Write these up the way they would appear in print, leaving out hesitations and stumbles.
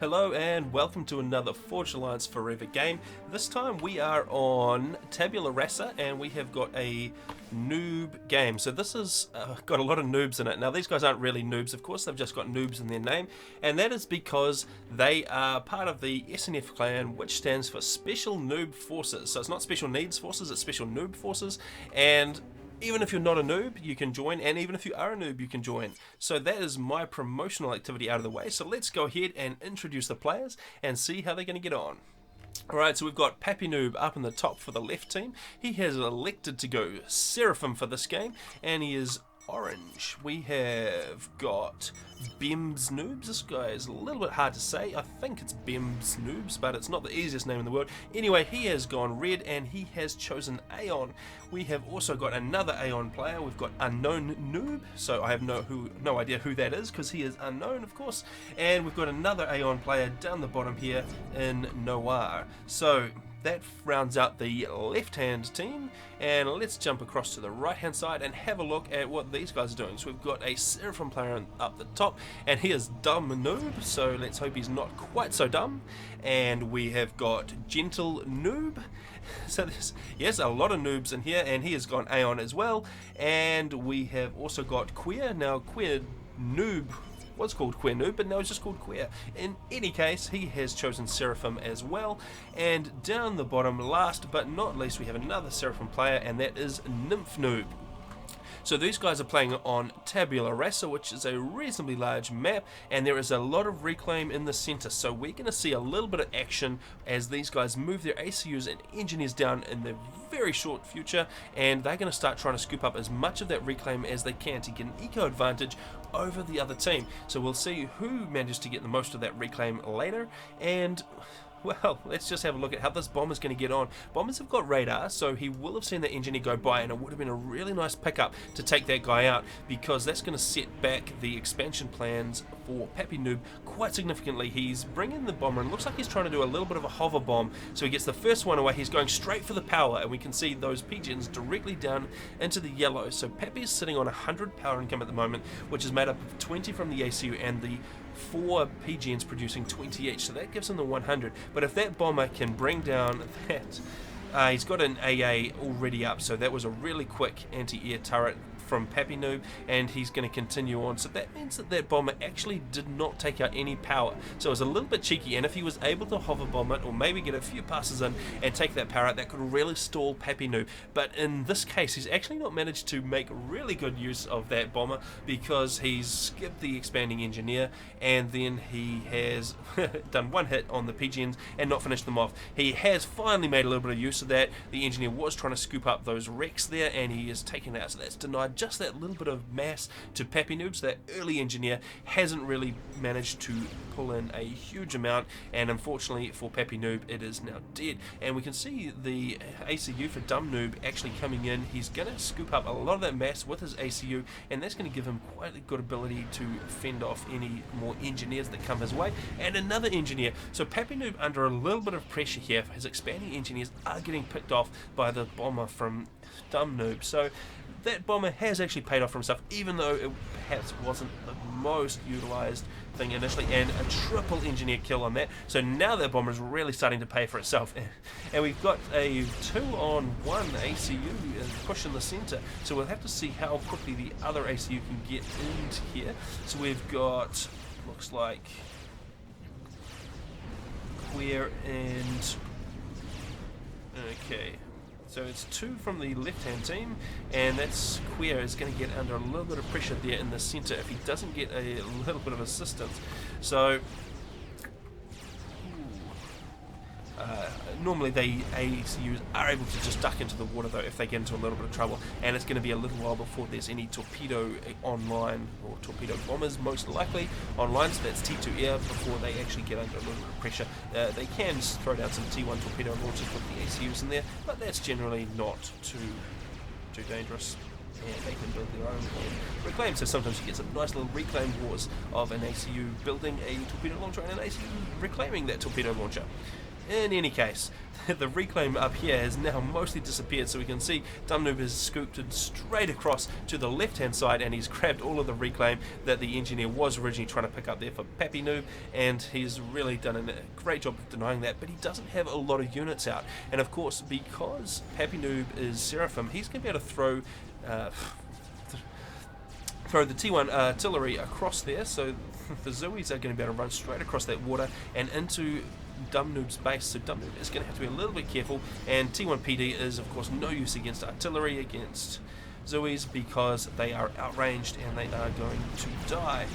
Hello and welcome to another Forged Alliance Forever game. This time we are on Tabula Rasa and we have got a noob game. So this has got a lot of noobs in it. Now these guys aren't really noobs, of course, they've just got noobs in their name, and that is because they are part of the SNF clan, which stands for Special Noob Forces. So it's not Special Needs Forces, it's Special Noob Forces, and even if you're not a noob, you can join, and even if you are a noob, you can join. So that is my promotional activity out of the way. So let's go ahead and introduce the players and see how they're going to get on. Alright, so we've got Pappy Noob up in the top for the left team. He has elected to go Seraphim for this game, and he is orange. We have got Bims Noobs. This guy is a little bit hard to say. I think it's Bims Noobs, but it's not the easiest name in the world. Anyway, he has gone red and he has chosen Aeon. We have also got another Aeon player. We've got Unknown Noob, so I have no idea who that is because he is unknown, of course. And we've got another Aeon player down the bottom here in Noir. So that rounds out the left-hand team, and let's jump across to the right-hand side and have a look at what these guys are doing. So we've got a Seraphim player up the top, and he is Dumb Noob, so let's hope he's not quite so dumb. And we have got Gentle Noob. So there's, yes, a lot of noobs in here, and he has gone Aeon as well. And we have also got Queer. Now, Queer Noob was called Queer Noob, but now it's just called Queer. In any case, he has chosen Seraphim as well. And down the bottom, last but not least, we have another Seraphim player, and that is Nymph Noob. So these guys are playing on Tabula Rasa, which is a reasonably large map, and there is a lot of reclaim in the center. So we're going to see a little bit of action as these guys move their ACUs and engineers down in the very short future, and they're going to start trying to scoop up as much of that reclaim as they can to get an eco advantage over the other team. So we'll see who manages to get the most of that reclaim later, and well, let's just have a look at how this bomber's going to get on. Bombers have got radar, so he will have seen the engineer go by, and it would have been a really nice pickup to take that guy out, because that's going to set back the expansion plans for Pappy Noob quite significantly. He's bringing the bomber, and looks like he's trying to do a little bit of a hover bomb. So he gets the first one away, he's going straight for the power, and we can see those PGNs directly down into the yellow. So Pappy is sitting on 100 power income at the moment, which is made up of 20 from the ACU and the 4 PGNs producing 20 each, so that gives him the 100. But if that bomber can bring down that, he's got an AA already up, so that was a really quick anti-air turret from Pappy Noob, and he's going to continue on. So that means that that bomber actually did not take out any power, so it was a little bit cheeky, and if he was able to hover bomb it, or maybe get a few passes in and take that power out, that could really stall Pappy Noob. But in this case, he's actually not managed to make really good use of that bomber, because he's skipped the expanding engineer, and then he has done one hit on the PGNs and not finished them off. He has finally made a little bit of use of that. The engineer was trying to scoop up those wrecks there, and he is taking it out, so that's denied just that little bit of mass to Pappy Noob. So that early engineer hasn't really managed to pull in a huge amount, and unfortunately for Pappy Noob, it is now dead. And we can see the ACU for Dumb Noob actually coming in. He's going to scoop up a lot of that mass with his ACU, and that's going to give him quite a good ability to fend off any more engineers that come his way. And another engineer. So Pappy Noob under a little bit of pressure here. His expanding engineers are getting picked off by the bomber from Dumb Noob. So that bomber has actually paid off for himself, even though it perhaps wasn't the most utilized thing initially, and a triple engineer kill on that. So now that bomber is really starting to pay for itself, and we've got a 2-on-1 ACU push in the center. So we'll have to see how quickly the other ACU can get into here. So we've got, looks like Queer and okay. So it's 2 from the left-hand team, and that's Queer is going to get under a little bit of pressure there in the center if he doesn't get a little bit of assistance. So normally the ACUs are able to just duck into the water though if they get into a little bit of trouble, and it's going to be a little while before there's any torpedo online, or torpedo bombers most likely online, so that's T2 air, before they actually get under a little bit of pressure. They can throw down some T1 torpedo launchers with the ACUs in there, but that's generally not too dangerous, and they can build their own reclaim. So sometimes you get some nice little reclaim wars of an ACU building a torpedo launcher and an ACU reclaiming that torpedo launcher. In any case, the reclaim up here has now mostly disappeared, so we can see Dumb Noob has scooped it straight across to the left hand side, and he's grabbed all of the reclaim that the engineer was originally trying to pick up there for Pappy Noob, and he's really done a great job of denying that, but he doesn't have a lot of units out. And of course, because Pappy Noob is Seraphim, he's going to be able to throw the T1 artillery across there, so the Zoes are going to be able to run straight across that water and into Dumb Noob's base. So Dumb Noob is going to have to be a little bit careful, and T1 PD is of course no use against artillery, against Zoes, because they are outranged and they are going to die.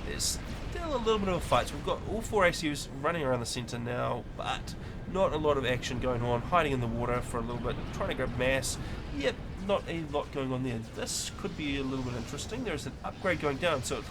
There's still a little bit of a fight, so we've got all 4 ACUs running around the centre now, but not a lot of action going on, hiding in the water for a little bit, trying to grab mass. Yep, not a lot going on there. This could be a little bit interesting. There's an upgrade going down, so it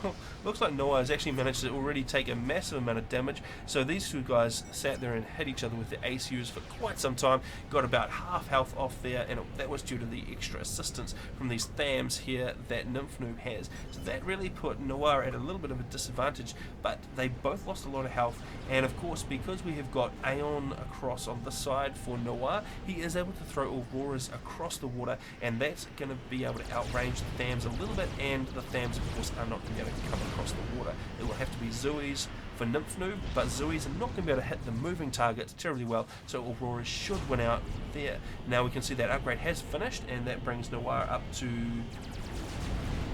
looks like Noah has actually managed to already take a massive amount of damage. So these two guys sat there and hit each other with the ACUs for quite some time, got about half health off there, and that was due to the extra assistance from these Thams here that Nymph Noob has. So that really put Noah at a little bit of a disadvantage, but they both lost a lot of health, and of course because we have got Aeon across on this side for Noah, he is able to throw Auroras across the water, and that's going to be able to outrange the Thams a little bit, and the Thams of course are not going to be able to come across the water. It will have to be Zoes for Nymph Noob, but Zoes are not going to be able to hit the moving targets terribly well, so Aurora should win out there. Now we can see that upgrade has finished, and that brings Noir up to,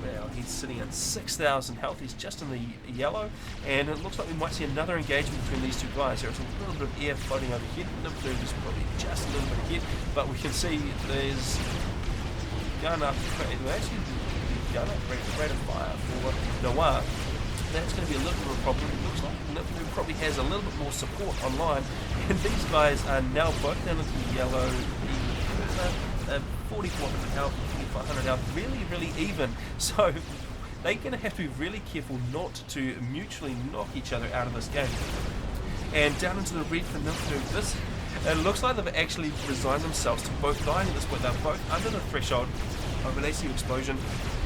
well, he's sitting at 6,000 health. He's just in the yellow, and it looks like we might see another engagement between these two guys. There's a little bit of air floating overhead. Nymph Noob is probably just a little bit ahead, but we can see there's gun up, actually gun up rate of fire for Noir. That's going to be a little bit of a problem. It looks like Nymph Noob probably has a little bit more support online, and these guys are now both down into the yellow. 4,400 health, 2,500 health, really even. So they're going to have to be really careful not to mutually knock each other out of this game. And down into the red for Nymph Noob, it looks like they've actually resigned themselves to both dying at this point. They're both under the threshold of an ACU explosion,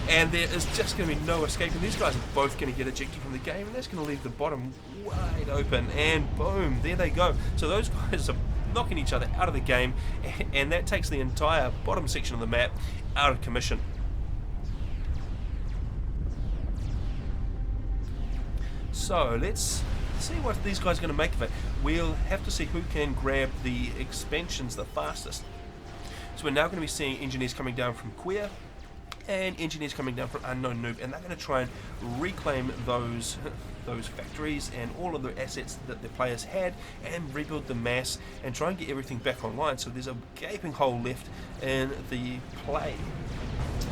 and there is just going to be no escaping. These guys are both going to get ejected from the game, and that's going to leave the bottom wide open, and boom, there they go. So those guys are knocking each other out of the game, and that takes the entire bottom section of the map out of commission. So let's see what these guys are going to make of it. We'll have to see who can grab the expansions the fastest. So we're now going to be seeing engineers coming down from Queer and engineers coming down from Unknown Noob, and they're going to try and reclaim those factories and all of the assets that the players had, and rebuild the mass and try and get everything back online. So there's a gaping hole left in the play.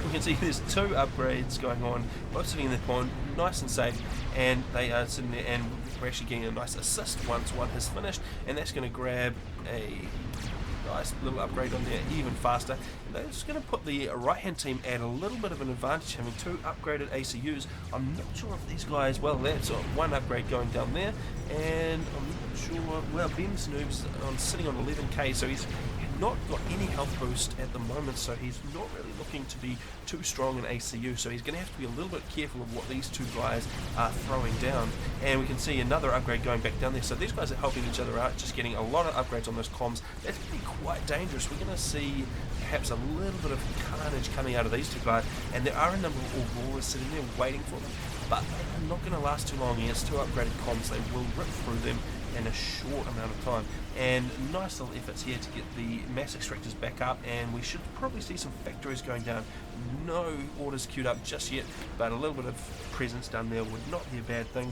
We can see there's 2 upgrades going on, both sitting in the pond, nice and safe, and they are sitting there, and we're actually getting a nice assist once one has finished, and that's going to grab a nice little upgrade on there even faster. That's going to put the right hand team at a little bit of an advantage, having 2 upgraded ACUs. I'm not sure if these guys, well, that's 1 upgrade going down there, and I'm not sure, well, Ben's Noob's sitting on 11k, so he's not got any health boost at the moment, so he's not really looking to be too strong in ACU, so he's going to have to be a little bit careful of what these 2 guys are throwing down. And we can see another upgrade going back down there, so these guys are helping each other out, just getting a lot of upgrades on those comms. That's going to be quite dangerous. We're going to see perhaps a little bit of carnage coming out of these 2 guys, and there are a number of Auroras sitting there waiting for them, but they're not going to last too long. Against 2 upgraded comms, they will rip through them in a short amount of time. And nice little efforts here to get the mass extractors back up, and we should probably see some factories going down. No orders queued up just yet, but a little bit of presence down there would not be a bad thing.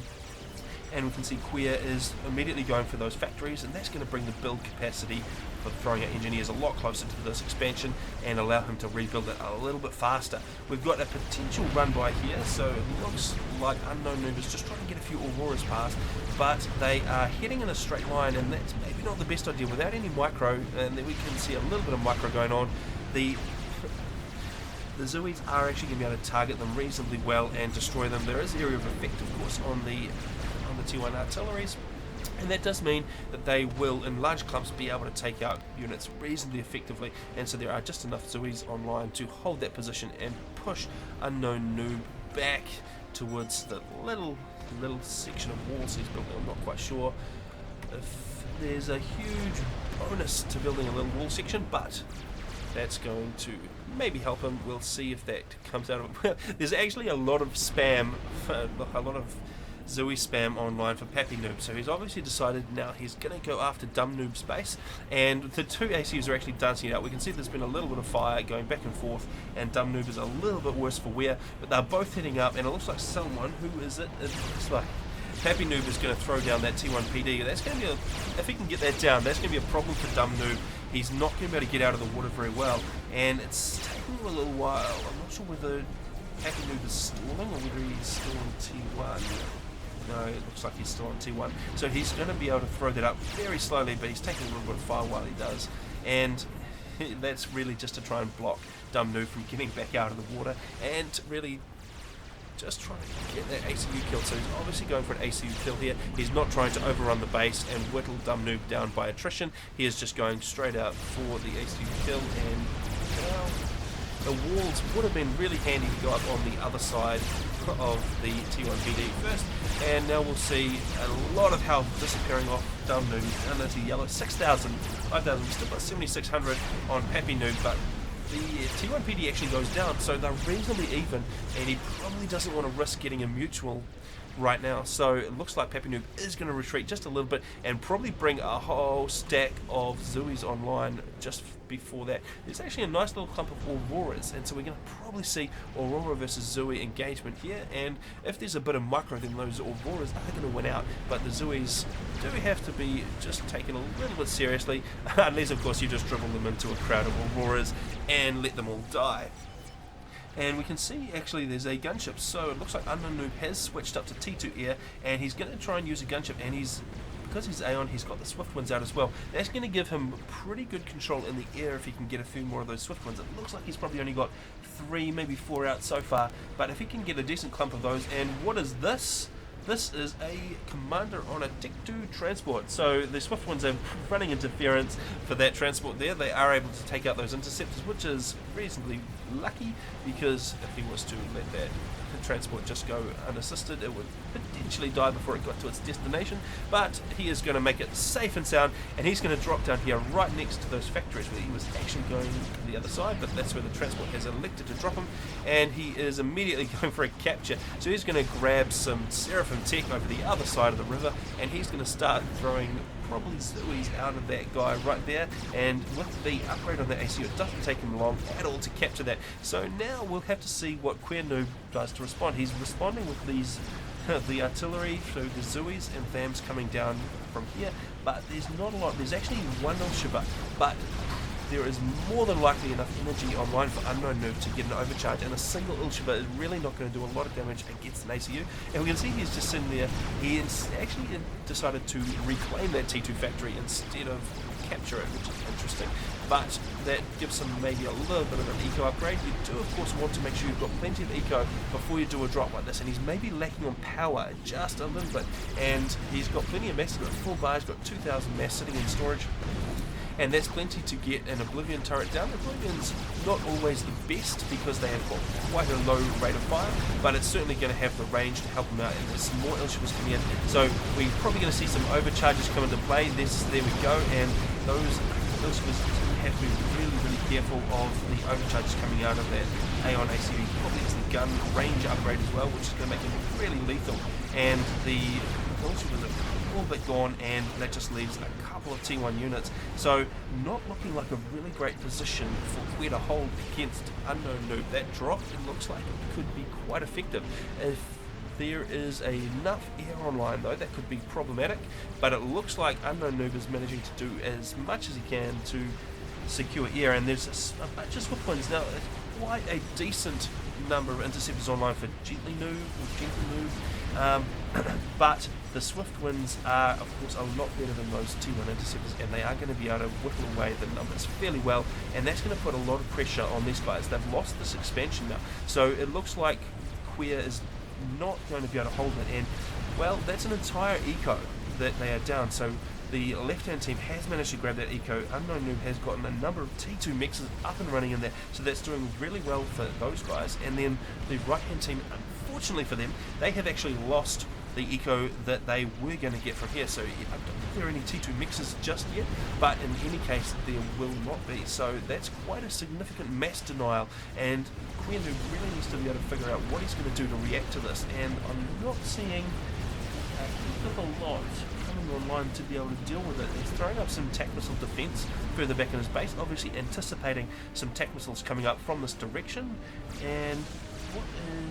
And we can see Queer is immediately going for those factories, and that's going to bring the build capacity for throwing out engineers a lot closer to this expansion and allow him to rebuild it a little bit faster. We've got a potential run by here, so it looks like Unknown Noob is just trying to get a few Auroras past, but they are heading in a straight line, and that's maybe not the best idea without any micro, and then we can see a little bit of micro going on. The Zoids are actually going to be able to target them reasonably well and destroy them. There is area of effect, of course, on the T1 artilleries, and that does mean that they will in large clumps be able to take out units reasonably effectively, and so there are just enough Zoids online to hold that position and push Unknown Noob back towards the little section of walls he's built. I'm not quite sure if there's a huge bonus to building a little wall section, but that's going to maybe help him. We'll see if that comes out of it. There's actually a lot of spam, a lot of Zooey spam online for Pappy Noob, so he's obviously decided now he's going to go after Dumb Noob's base, and the two ACUs are actually dancing it out. We can see there's been a little bit of fire going back and forth, and Dumb Noob is a little bit worse for wear, but they're both heading up, and it looks like someone, who is it? It looks like Pappy Noob is going to throw down that T1 PD. That's going to be if he can get that down, that's going to be a problem for Dumb Noob. He's not going to be able to get out of the water very well, and it's taking him a little while. I'm not sure whether Pappy Noob is stalling or whether he's still on T1. No, it looks like he's still on T1. So he's going to be able to throw that up very slowly, but he's taking a little bit of fire while he does. And that's really just to try and block Dumb Noob from getting back out of the water, and really just trying to get that ACU kill. So he's obviously going for an ACU kill here. He's not trying to overrun the base and whittle Dumb Noob down by attrition. He is just going straight out for the ACU kill, and well, the walls would have been really handy to go up on the other side of the T1 PD first, and now we'll see a lot of health disappearing off Dumb Noob down into yellow. 6,000, 5,000, still got 7,600 on Pappy Noob, but the T1 PD actually goes down, so they're reasonably even, and he probably doesn't want to risk getting a mutual right now. So it looks like Pappy Noob is going to retreat just a little bit and probably bring a whole stack of Zooies online just before that. There's actually a nice little clump of Auroras, and so we're going to probably see Aurora versus Zooey engagement here, and if there's a bit of micro, then those Auroras are going to win out, but the Zooies do have to be just taken a little bit seriously, unless of course you just dribble them into a crowd of Auroras and let them all die. And we can see actually there's a gunship, so it looks like Unknown Noob has switched up to T2 air, and he's going to try and use a gunship, and because he's Aeon, he's got the Swift Winds out as well. That's going to give him pretty good control in the air if he can get a few more of those Swift Winds. It looks like he's probably only got 3, maybe 4 out so far, but if he can get a decent clump of those, and what is this? This is a commander on a Tech 2 transport, so the Swift Winds are running interference for that transport there. They are able to take out those interceptors, which is reasonably lucky, because if he was to let that transport just go unassisted, it would potentially die before it got to its destination, but he is going to make it safe and sound, and he's going to drop down here right next to those factories where he was actually going to the other side, but that's where the transport has elected to drop him, and he is immediately going for a capture. So he's going to grab some Seraphim Tech over the other side of the river, and he's going to start throwing probably Zooies out of that guy right there, and with the upgrade on the ACU, it doesn't take him long at all to capture that. So now we'll have to see what Queer Noob does to respond. He's responding with these the artillery, so the Zooies and Thams coming down from here, but there's not a lot. There's actually one Shiba, but there is more than likely enough energy online for Unknown Noob to get an overcharge, and a single Ilshiba is really not going to do a lot of damage against an ACU. And we can see he's just sitting there. He actually decided to reclaim that T2 factory instead of capture it, which is interesting. But that gives him maybe a little bit of an eco upgrade. You do of course want to make sure you've got plenty of eco before you do a drop like this, and he's maybe lacking on power just a little bit. And he's got plenty of mass, he's got 4 bars, got 2,000 mass sitting in storage. And that's plenty to get an Oblivion turret down. Oblivion's not always the best because they have got quite a low rate of fire, but it's certainly going to have the range to help them out, and there's some more Ilshibas coming in. So we're probably going to see some overcharges come into play. There we go, and those Ilshibas have to be really, really careful of the overcharges coming out of that Aeon ACU. Probably it's the gun range upgrade as well, which is going to make him really lethal. And the Ilshibas are a little bit gone, and that just leaves a couple of T1 units, so not looking like a really great position for Queer to hold against Unknown Noob. That drop, it looks like it could be quite effective. If there is enough air online though, that could be problematic, but it looks like Unknown Noob is managing to do as much as he can to secure air, and there's a bunch of Swift Winds now. Quite a decent number of interceptors online for Gently Noob or Gentle Noob, but the Swift Winds are of course a lot better than those T1 interceptors, and they are going to be able to whittle away the numbers fairly well, and that's going to put a lot of pressure on these guys. They've lost this expansion now, so it looks like Queer is not going to be able to hold it, and well, that's an entire eco that they are down. So the left-hand team has managed to grab that eco. Unknown Noob has gotten a number of T2 mixes up and running in there, so that's doing really well for those guys. And then the right-hand team, unfortunately for them, they have actually lost the eco that they were going to get from here. So I don't think there are any T2 mixes just yet, but in any case there will not be. So that's quite a significant mass denial, and Quinn really needs to be able to figure out what he's going to do to react to this, and I'm not seeing a heck of a lot coming online to be able to deal with it. He's throwing up some tac missile defense further back in his base, obviously anticipating some tac missiles coming up from this direction. And what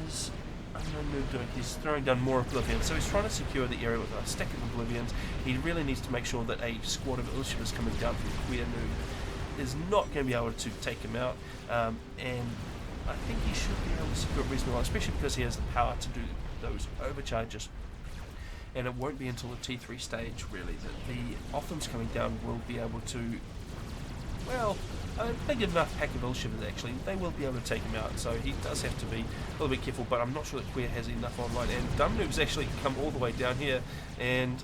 is Unknown Noob doing? He's throwing down more Oblivions, so he's trying to secure the area with a stack of Oblivions. He really needs to make sure that a squad of Illshivers coming down from Queer Noob is not going to be able to take him out, and I think he should be able to secure it reasonably well, especially because he has the power to do those overcharges. And it won't be until the T3 stage, really, that the Othams coming down will be able to, well, a big enough pack of Illshivers, actually, they will be able to take him out. So he does have to be a little bit careful, but I'm not sure that Queer has enough online. And Dumb Noob's actually come all the way down here, and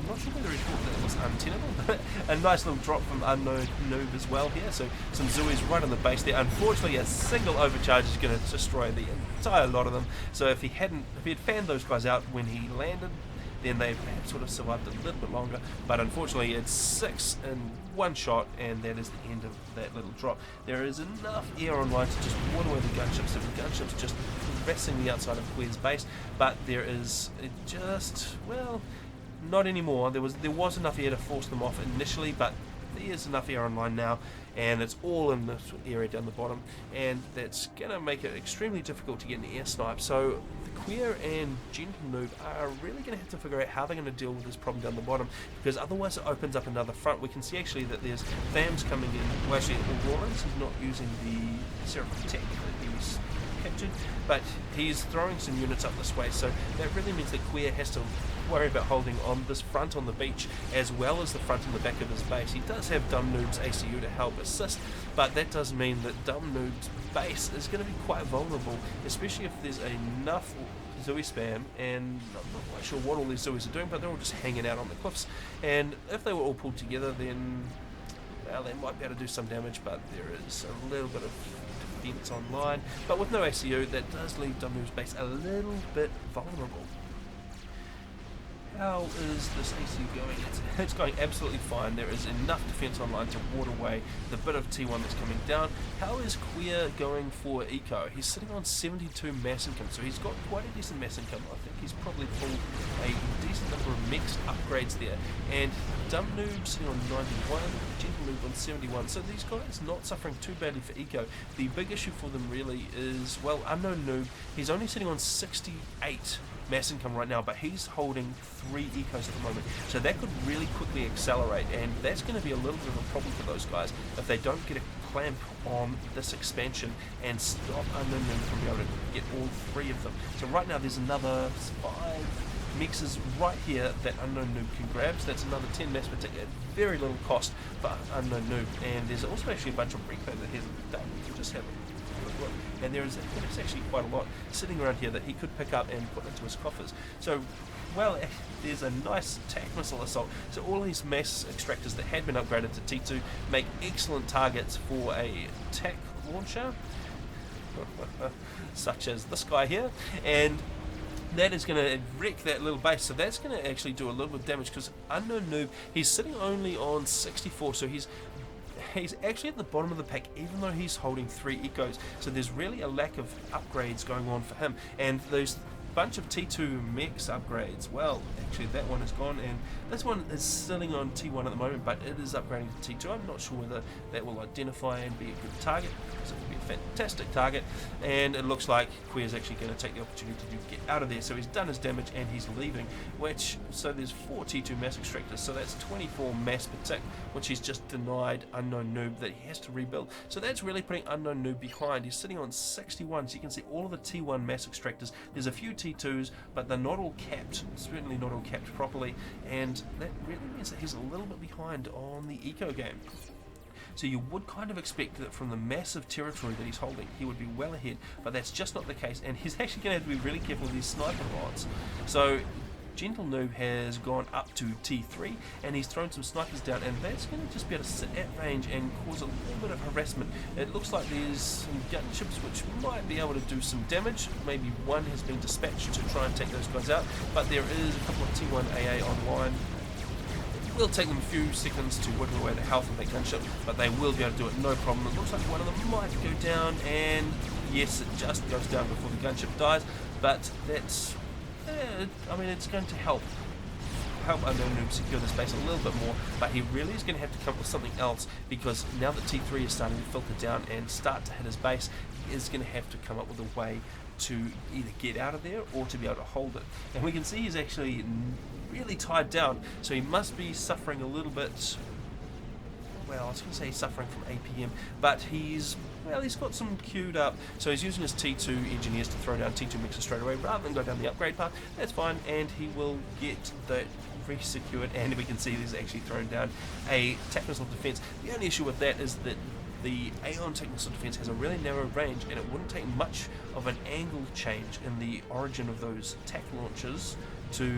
I'm not sure whether he thought that it was untenable, but a nice little drop from Unknown Noob as well here. So some Zoos right on the base there. Unfortunately, a single overcharge is going to destroy the entire lot of them. So if he had fanned those guys out when he landed, then they perhaps would have survived a little bit longer. But unfortunately, it's 6 in one shot, and that is the end of that little drop. There is enough air online to just water away the gunships. So the gunships just harassing the outside of Queer's base, but there is just, well, not anymore. There was enough air to force them off initially, but there's enough air online now, and it's all in this area down the bottom, and that's going to make it extremely difficult to get an air snipe. So the Queer and Gentle Noob are really going to have to figure out how they're going to deal with this problem down the bottom, because otherwise it opens up another front. We can see actually that there's Thams coming in. Well, actually, Aurorans, he's not using the Seraphim Tech that he's captured, but he's throwing some units up this way, so that really means that Queer has to worry about holding on this front on the beach as well as the front and the back of his base. He does have Dumb Noob's ACU to help assist, but that does mean that Dumb Noob's base is going to be quite vulnerable, especially if there's enough Zooey spam, and I'm not quite sure what all these Zooeys are doing, but they're all just hanging out on the cliffs, and if they were all pulled together, then, well, they might be able to do some damage, but there is a little bit of defense online. But with no ACU, that does leave Dumb Noob's base a little bit vulnerable. How is this ACU going? It's going absolutely fine. There is enough defense online to ward away the bit of T1 that's coming down. How is Queer going for eco? He's sitting on 72 mass income, so he's got quite a decent mass income. I think he's probably pulled a decent number of mixed upgrades there. And Dumb Noob sitting on 91, Gentle Noob on 71. So these guys not suffering too badly for eco. The big issue for them really is, well, Unknown Noob, he's only sitting on 68 mass income right now, but he's holding 3 ecos at the moment, so that could really quickly accelerate, and that's going to be a little bit of a problem for those guys if they don't get a clamp on this expansion and stop Unknown Noob from being able to get all 3 of them. So right now there's another 5 mixes right here that Unknown Noob can grab, so that's another 10 mass per tick at very little cost for Unknown Noob. And there's also actually a bunch of replay that he hasn't done. You can just have a look, and there's actually quite a lot sitting around here that he could pick up and put into his coffers. So, well, there's a nice tac missile assault. So all these mass extractors that had been upgraded to T2 make excellent targets for a tac launcher, such as this guy here, and that is going to wreck that little base. So that's going to actually do a little bit of damage, because Unknown Noob, he's sitting only on 64, so he's actually at the bottom of the pack, even though he's holding 3 ecos. So there's really a lack of upgrades going on for him, and those bunch of T2 mechs upgrades, well, actually that one is gone, and this one is sitting on T1 at the moment, but it is upgrading to T2. I'm not sure whether that will identify and be a good target, because it would be a fantastic target, and it looks like Queer's actually going to take the opportunity to get out of there. So he's done his damage and he's leaving, so there's 4 T2 mass extractors, so that's 24 mass per tick, which he's just denied Unknown Noob that he has to rebuild. So that's really putting Unknown Noob behind. He's sitting on 61, so you can see all of the T1 mass extractors. There's a few T2s, but they're not all capped, certainly not all capped properly, and that really means that he's a little bit behind on the eco game. So you would kind of expect that from the massive territory that he's holding, he would be well ahead, but that's just not the case, and he's actually going to have to be really careful with these sniper bots. So Gentle Noob has gone up to T3 and he's thrown some snipers down, and that's going to just be able to sit at range and cause a little bit of harassment. It looks like there's some gunships which might be able to do some damage. Maybe one has been dispatched to try and take those guys out, but there is a couple of T1 AA online. It will take them a few seconds to whittle away the health of that gunship, but they will be able to do it no problem. It looks like one of them might go down, and yes, it just goes down before the gunship dies, but that's, I mean, it's going to help Noob secure the space a little bit more, but he really is going to have to come up with something else, because now that T3 is starting to filter down and start to hit his base, he is going to have to come up with a way to either get out of there or to be able to hold it. And we can see he's actually really tied down, so he must be suffering a little bit. Well, I was going to say he's suffering from APM, but he's got some queued up, so he's using his T2 engineers to throw down T2 mixers straight away rather than go down the upgrade path. That's fine, and he will get that re-secured, and we can see he's actually thrown down a tactical defense. The only issue with that is that the Aeon Technical Defense has a really narrow range, and it wouldn't take much of an angle change in the origin of those tac launches to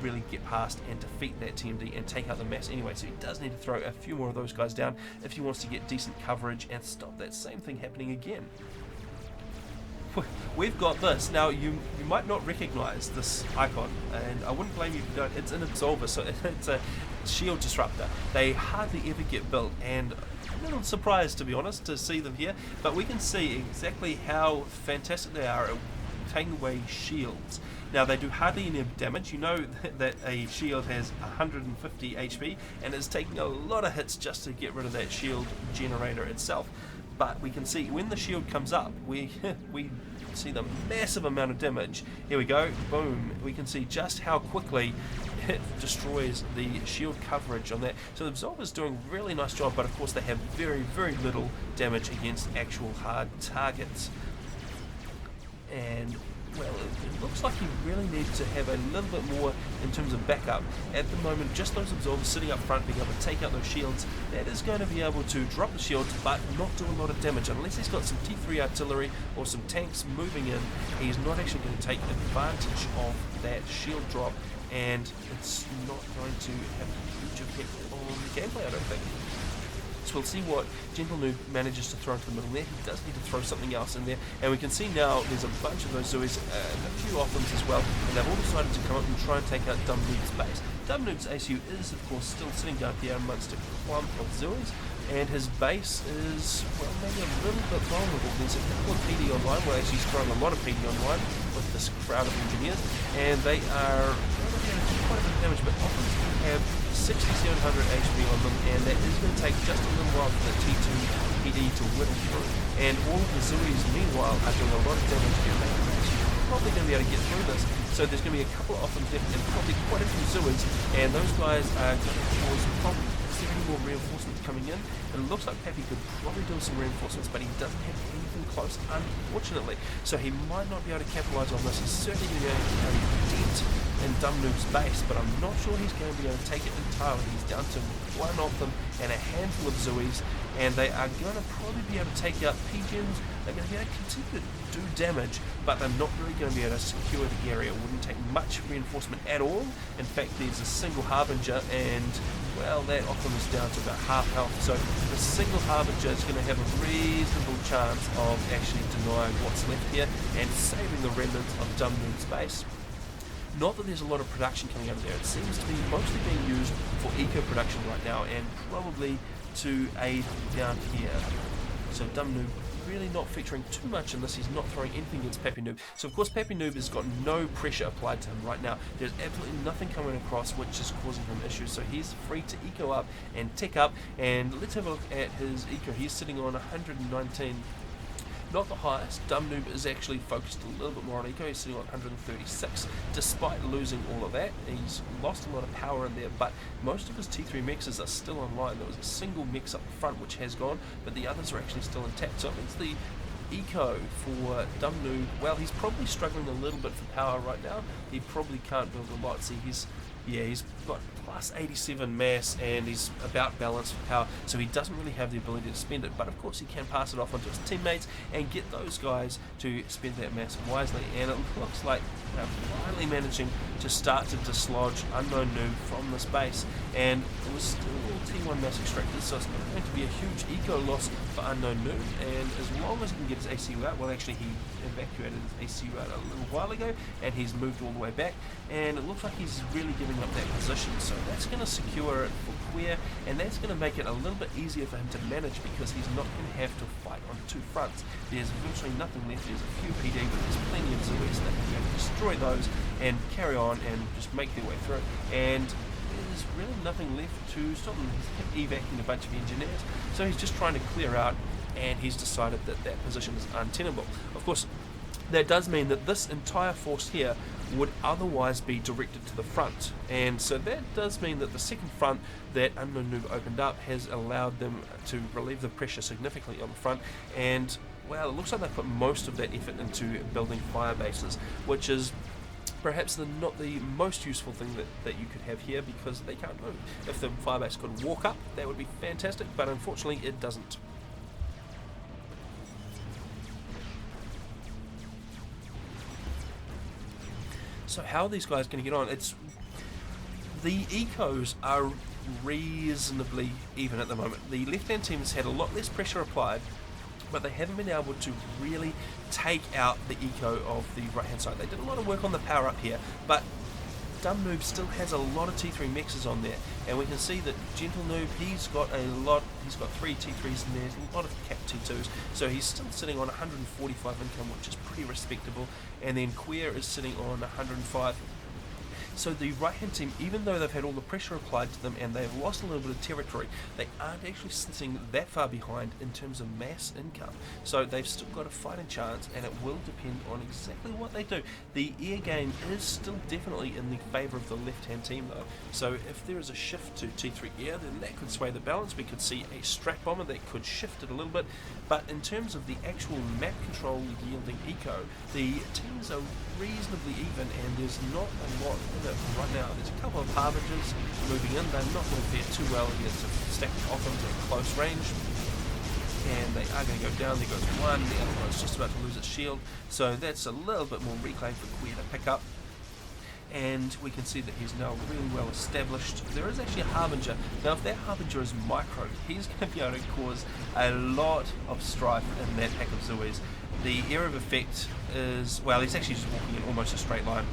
really get past and defeat that TMD and take out the mass anyway. So he does need to throw a few more of those guys down if he wants to get decent coverage and stop that same thing happening again. We've got this. Now, you might not recognize this icon, and I wouldn't blame you if you don't. It's an Absolver, so it's a shield disruptor. They hardly ever get built, and I'm a little surprised, to be honest, to see them here, but we can see exactly how fantastic they are at taking away shields. Now, they do hardly any damage. You know that a shield has 150 HP, and it's taking a lot of hits just to get rid of that shield generator itself. But we can see when the shield comes up, we see the massive amount of damage. Here we go, boom. We can see just how quickly it destroys the shield coverage on that. So the Absolver's doing a really nice job, but of course they have very, very little damage against actual hard targets. And well, it looks like you really need to have a little bit more in terms of backup. At the moment, just those Absolvers sitting up front, being able to take out those shields, that is going to be able to drop the shields, but not do a lot of damage. Unless he's got some T3 artillery or some tanks moving in, he's not actually going to take advantage of that shield drop, and it's not going to have a huge effect on the gameplay, I don't think. So we'll see what Gentle Noob manages to throw into the middle there. He does need to throw something else in there, and we can see now there's a bunch of those Zoes, a few of them as well, and they've all decided to come up and try and take out Dumb Noob's base. Dumb Noob's ACU is, of course, still sitting down here amongst a clump of Zoes, and his base is, well, maybe a little bit vulnerable. There's a couple of PD online, well, actually he's throwing a lot of PD online with this crowd of engineers, and they are quite a bit of damage, but often have 6,700 HP on them, and that is going to take just a little while for the T2 PD to whittle through. And all of the Zoes, meanwhile, are doing a lot of damage, and they're probably going to be able to get through this. So there's going to be a couple of them left, and probably quite a few Zoes, and those guys are going to cause problems. Is there any more reinforcements coming in? And it looks like Pappy could probably do some reinforcements, but he doesn't have anything close, unfortunately. So he might not be able to capitalise on this. He's certainly going to be able to carry a dent in Dumb Noob's base, but I'm not sure he's going to be able to take it entirely. He's down to one of them and a handful of Zoes, and they are going to probably be able to take out Pigeons. They're going to be able to continue to do damage, but they're not really going to be able to secure the area. It wouldn't take much reinforcement at all. In fact, there's a single Harbinger, and well, that often is down to about half health. So the single Harbinger is going to have a reasonable chance of actually denying what's left here and saving the remnants of Dumb Noob's base. Not that there's a lot of production coming out of there. It seems to be mostly being used for eco production right now, and probably to aid down here. So Dumb Noob really not featuring too much in this. He's not throwing anything against Pappy Noob. So of course Pappy Noob has got no pressure applied to him right now. There's absolutely nothing coming across which is causing him issues. So he's free to eco up and tick up. And let's have a look at his eco. He's sitting on 119. Not the highest. Dumb Noob is actually focused a little bit more on eco. He's sitting on 136. Despite losing all of that, he's lost a lot of power in there, but most of his T3 mixes are still online. There was a single mix up front which has gone, but the others are actually still intact. So it means the eco for Dumb Noob, well, he's probably struggling a little bit for power right now. He probably can't build a lot. See, he's got plus 87 mass, and he's about balanced for power, so he doesn't really have the ability to spend it, but of course he can pass it off onto his teammates and get those guys to spend that mass wisely. And it looks like they're finally managing to start to dislodge Unknown Noob from this base, and it was still all T1 mass extractors, so it's not going to be a huge eco loss for Unknown Noob. And as long as he can get his AC route, well, actually he evacuated his AC route a little while ago and he's moved all the way back, and it looks like he's really giving up that position, so that's going to secure it for Queer, and that's going to make it a little bit easier for him to manage because he's not going to have to fight on two fronts. There's virtually nothing left. There's a few PD, but there's plenty of Zoes that can destroy those and carry on and just make their way through, and there's really nothing left to stop him. He's evacing a bunch of engineers, so he's just trying to clear out, and he's decided that that position is untenable. Of course, that does mean that this entire force here would otherwise be directed to the front, and so that does mean that the second front that Unknown Noob opened up has allowed them to relieve the pressure significantly on the front. And well, it looks like they put most of that effort into building fire bases, which is perhaps not the most useful thing that you could have here, because they can't move. If the firebase could walk up, that would be fantastic, but unfortunately it doesn't. So how are these guys going to get on? The ecos are reasonably even at the moment. The left-hand team has had a lot less pressure applied, but they haven't been able to really take out the eco of the right-hand side. They did a lot of work on the power-up here, but Dumb Noob still has a lot of T3 mexes on there, and we can see that Gentle Noob, he's got 3 T3s in there, a lot of cap T2s, so he's still sitting on 145 income, which is pretty respectable, and then Queer is sitting on 105. So the right-hand team, even though they've had all the pressure applied to them and they've lost a little bit of territory, they aren't actually sitting that far behind in terms of mass income. So they've still got a fighting chance, and it will depend on exactly what they do. The air game is still definitely in the favour of the left-hand team though. So if there is a shift to T3 air, then that could sway the balance. We could see a strap bomber that could shift it a little bit. But in terms of the actual map control yielding eco, the teams are reasonably even, and there's not a lot in it right now. There's a couple of harbingers moving in. They're not going to fare too well against a stack of offense at close range, and they are going to go down. There goes one, the other one's just about to lose its shield, so that's a little bit more reclaim for Queer to pick up. And we can see that he's now really well established. There is actually a Harbinger. Now if that Harbinger is micro, he's going to be able to cause a lot of strife in that pack of Zoes. The area of effect is, well, he's actually just walking in almost a straight line.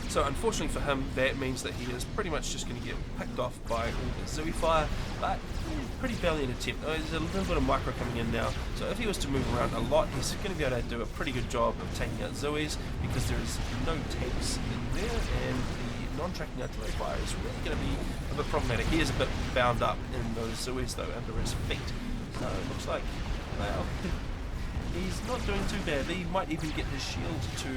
So unfortunately for him, that means that he is pretty much just going to get picked off by all the Zoe fire, but pretty valiant attempt. There's a little bit of micro coming in now, so if he was to move around a lot, he's going to be able to do a pretty good job of taking out Zoes, because there is no tanks in there, and the non-tracking artillery fire is really going to be a bit problematic. He is a bit bound up in those Zoes though, under his feet, so it looks like, well, he's not doing too badly. He might even get his shield to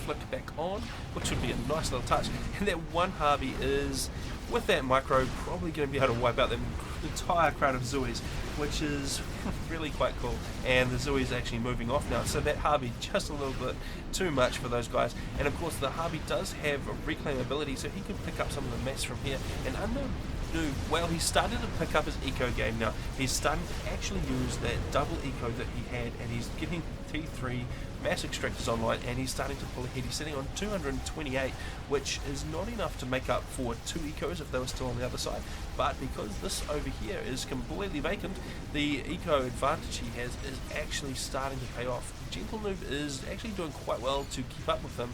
flick back on, which would be a nice little touch. And that one Harvey is, with that micro, probably going to be able to wipe out the entire crowd of Zoes, which is really quite cool. And the Zoe is actually moving off now, so that Harvey just a little bit too much for those guys. And of course the Harvey does have a reclaim ability, so he can pick up some of the mass from here. And Unknown Noob, well, he's started to pick up his eco game now. He's starting to actually use that double eco that he had, and he's getting T3 mass extractors online, and he's starting to pull ahead. He's sitting on 228, which is not enough to make up for 2 ecos if they were still on the other side, but because this over here is completely vacant, the eco advantage he has is actually starting to pay off. Gentle Noob is actually doing quite well to keep up with him,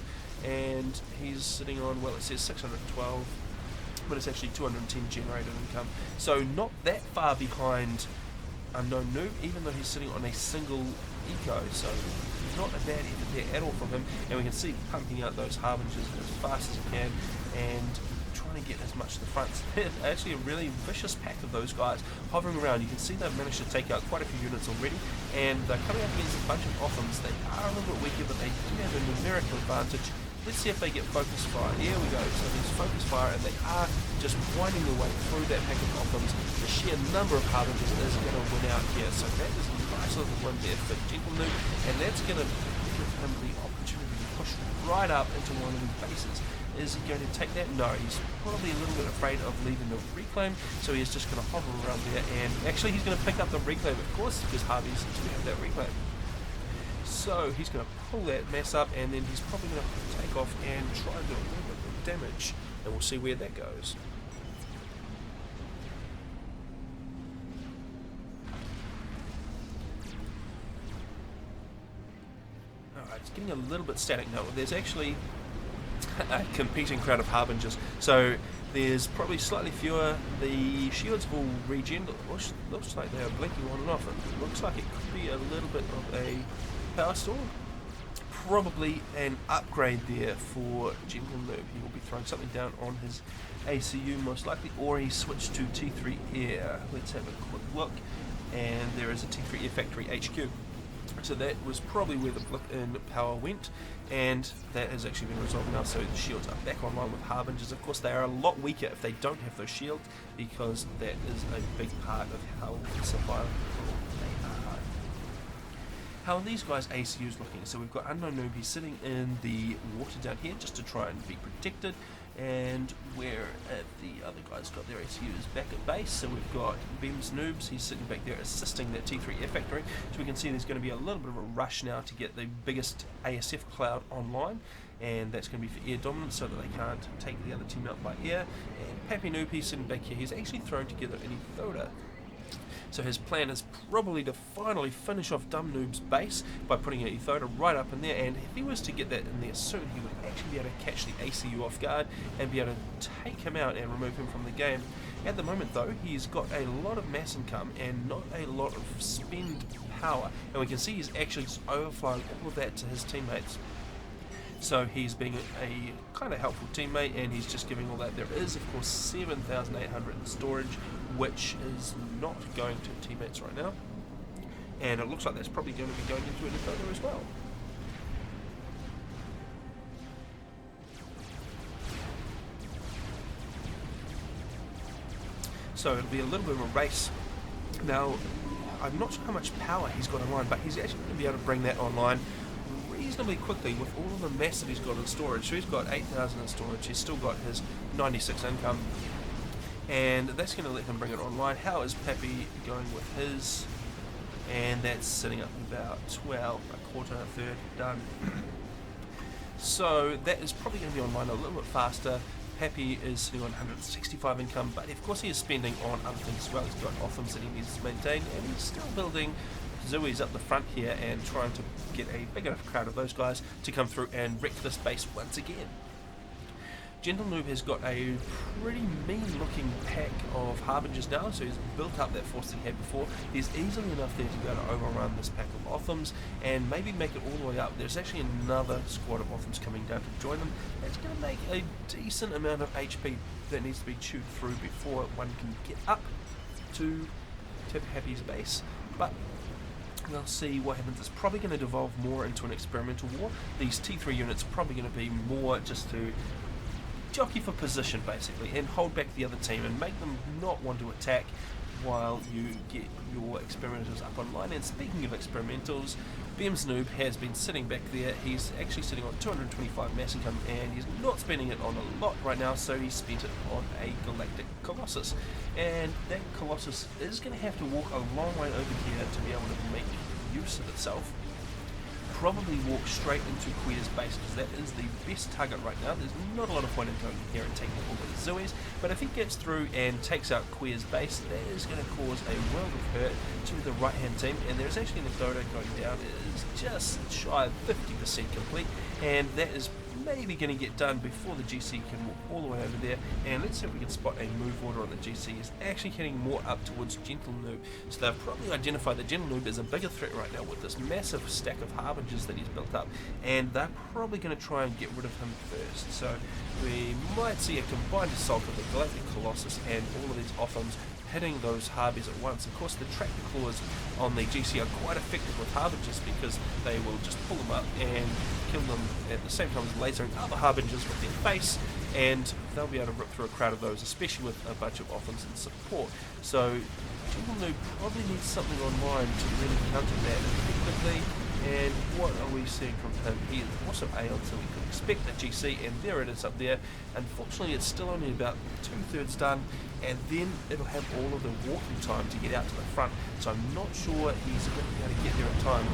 and he's sitting on, well, it says 612, but it's actually 210 generated income, so not that far behind Unknown Noob, even though he's sitting on a single eco, so not a bad effort there at all from him. And we can see pumping out those Harbingers as fast as he can and trying to get as much to the front. Actually a really vicious pack of those guys hovering around. You can see they've managed to take out quite a few units already, and they're coming up against a bunch of offense. They are a little bit weaker, but they do have a numerical advantage. Let's see if they get focus fire. Here we go. So there's focus fire, and they are just winding their way through that pack of offense. The sheer number of Harbingers is going to win out here. So that is a nice little one there for Gentle Noob, and that's going to give him the opportunity to push right up into one of these bases. Is he going to take that? No, he's probably a little bit afraid of leaving the reclaim, so he's just going to hover around there, and actually he's going to pick up the reclaim, of course, because Harvey's to have that reclaim. So he's going to pull that mass up, and then he's probably going to take off and try and do a little bit of damage, and we'll see where that goes. Alright, it's getting a little bit static now. There's actually a competing crowd of harbingers, so there's probably slightly fewer. The shields will regen. Looks like they are blinking on and off. It looks like it could be a little bit of a power storm. Probably an upgrade there for Gentle Noob. He will be throwing something down on his ACU most likely, or he switched to T3 Air. Let's have a quick look, and there is a T3 Air Factory HQ. So that was probably where the blip in power went, and that has actually been resolved now, so the shields are back online with Harbingers. Of course, they are a lot weaker if they don't have those shields, because that is a big part of how survivable they are. How are these guys' ACUs looking? So we've got Unknown Noob, he's sitting in the water down here just to try and be protected, and where the other guys got their ACUs back at base. So we've got Beams Noobs, he's sitting back there assisting that T3 Air Factory, so we can see there's going to be a little bit of a rush now to get the biggest ASF cloud online, and that's going to be for air dominance so that they can't take the other team out by air. And Pappy Noob, he's sitting back here, he's actually thrown together an Ethoda. So his plan is probably to finally finish off Dumb Noob's base by putting an Ethoda right up in there, and if he was to get that in there soon, he would actually be able to catch the ACU off guard and be able to take him out and remove him from the game. At the moment though, he's got a lot of mass income and not a lot of spend power, and we can see he's actually just overflowing all of that to his teammates. So he's being a kind of helpful teammate, and he's just giving all that. There is, of course, 7,800 in storage, which is not going to teammates right now. And it looks like that's probably going to be going into an Ethoda as well. So it'll be a little bit of a race. Now, I'm not sure how much power he's got online, but he's actually going to be able to bring that online reasonably quickly with all of the mass that he's got in storage. So he's got 8,000 in storage, he's still got his 96 income, and that's going to let him bring it online. How is Pappy going with his? And that's sitting up about 12, a quarter, a third done. So that is probably going to be online a little bit faster. Pappy is sitting on 165 income, but of course he is spending on other things as well. He's got Othams that he needs to maintain, and he's still building Zooies up the front here and trying to get a big enough crowd of those guys to come through and wreck this base once again. Gentle Noob has got a pretty mean looking pack of Harbingers now, so he's built up that force that he had before. He's easily enough there to be able to overrun this pack of Othams and maybe make it all the way up. There's actually another squad of Othams coming down to join them. That's going to make a decent amount of HP that needs to be chewed through before one can get up to Happy's base. But we'll see what happens. It's probably going to devolve more into an experimental war. These T3 units are probably going to be more just to jockey for position basically and hold back the other team and make them not want to attack while you get your experimentals up online. And speaking of experimentals, Bems Noob has been sitting back there. He's actually sitting on 225 mass income, and he's not spending it on a lot right now, so he spent it on a Galactic Colossus. And that Colossus is going to have to walk a long way over here to be able to make use of itself. Probably walk straight into Queer's base, because that is the best target right now. There's not a lot of point in going here and taking all the Zooies, but if he gets through and takes out Queer's base, that is going to cause a world of hurt to the right hand team. And there's actually an Ethoda going down. It is just shy of 50% complete, and that is maybe going to get done before the GC can walk all the way over there. And let's see if we can spot a move order on the GC. Is actually heading more up towards Gentle Noob, so they've probably identified that Gentle Noob is a bigger threat right now with this massive stack of Harbingers that he's built up, and they're probably going to try and get rid of him first. So we might see a combined assault of the Galactic Colossus and all of these Othams hitting those Harbies at once. Of course, the tractor claws on the GC are quite effective with Harbingers, because they will just pull them up and kill them at the same time as lasering other Harbingers with their face, and they'll be able to rip through a crowd of those, especially with a bunch of Othams in support. So Gentle Noob probably needs something online to really counter that effectively, And what are we seeing from him? He is also AO'd, so we could expect that GC, and there it is up there. Unfortunately, it's still only about 2/3 done, and then it'll have all of the walking time to get out to the front, so I'm not sure he's going to be able to get there in time.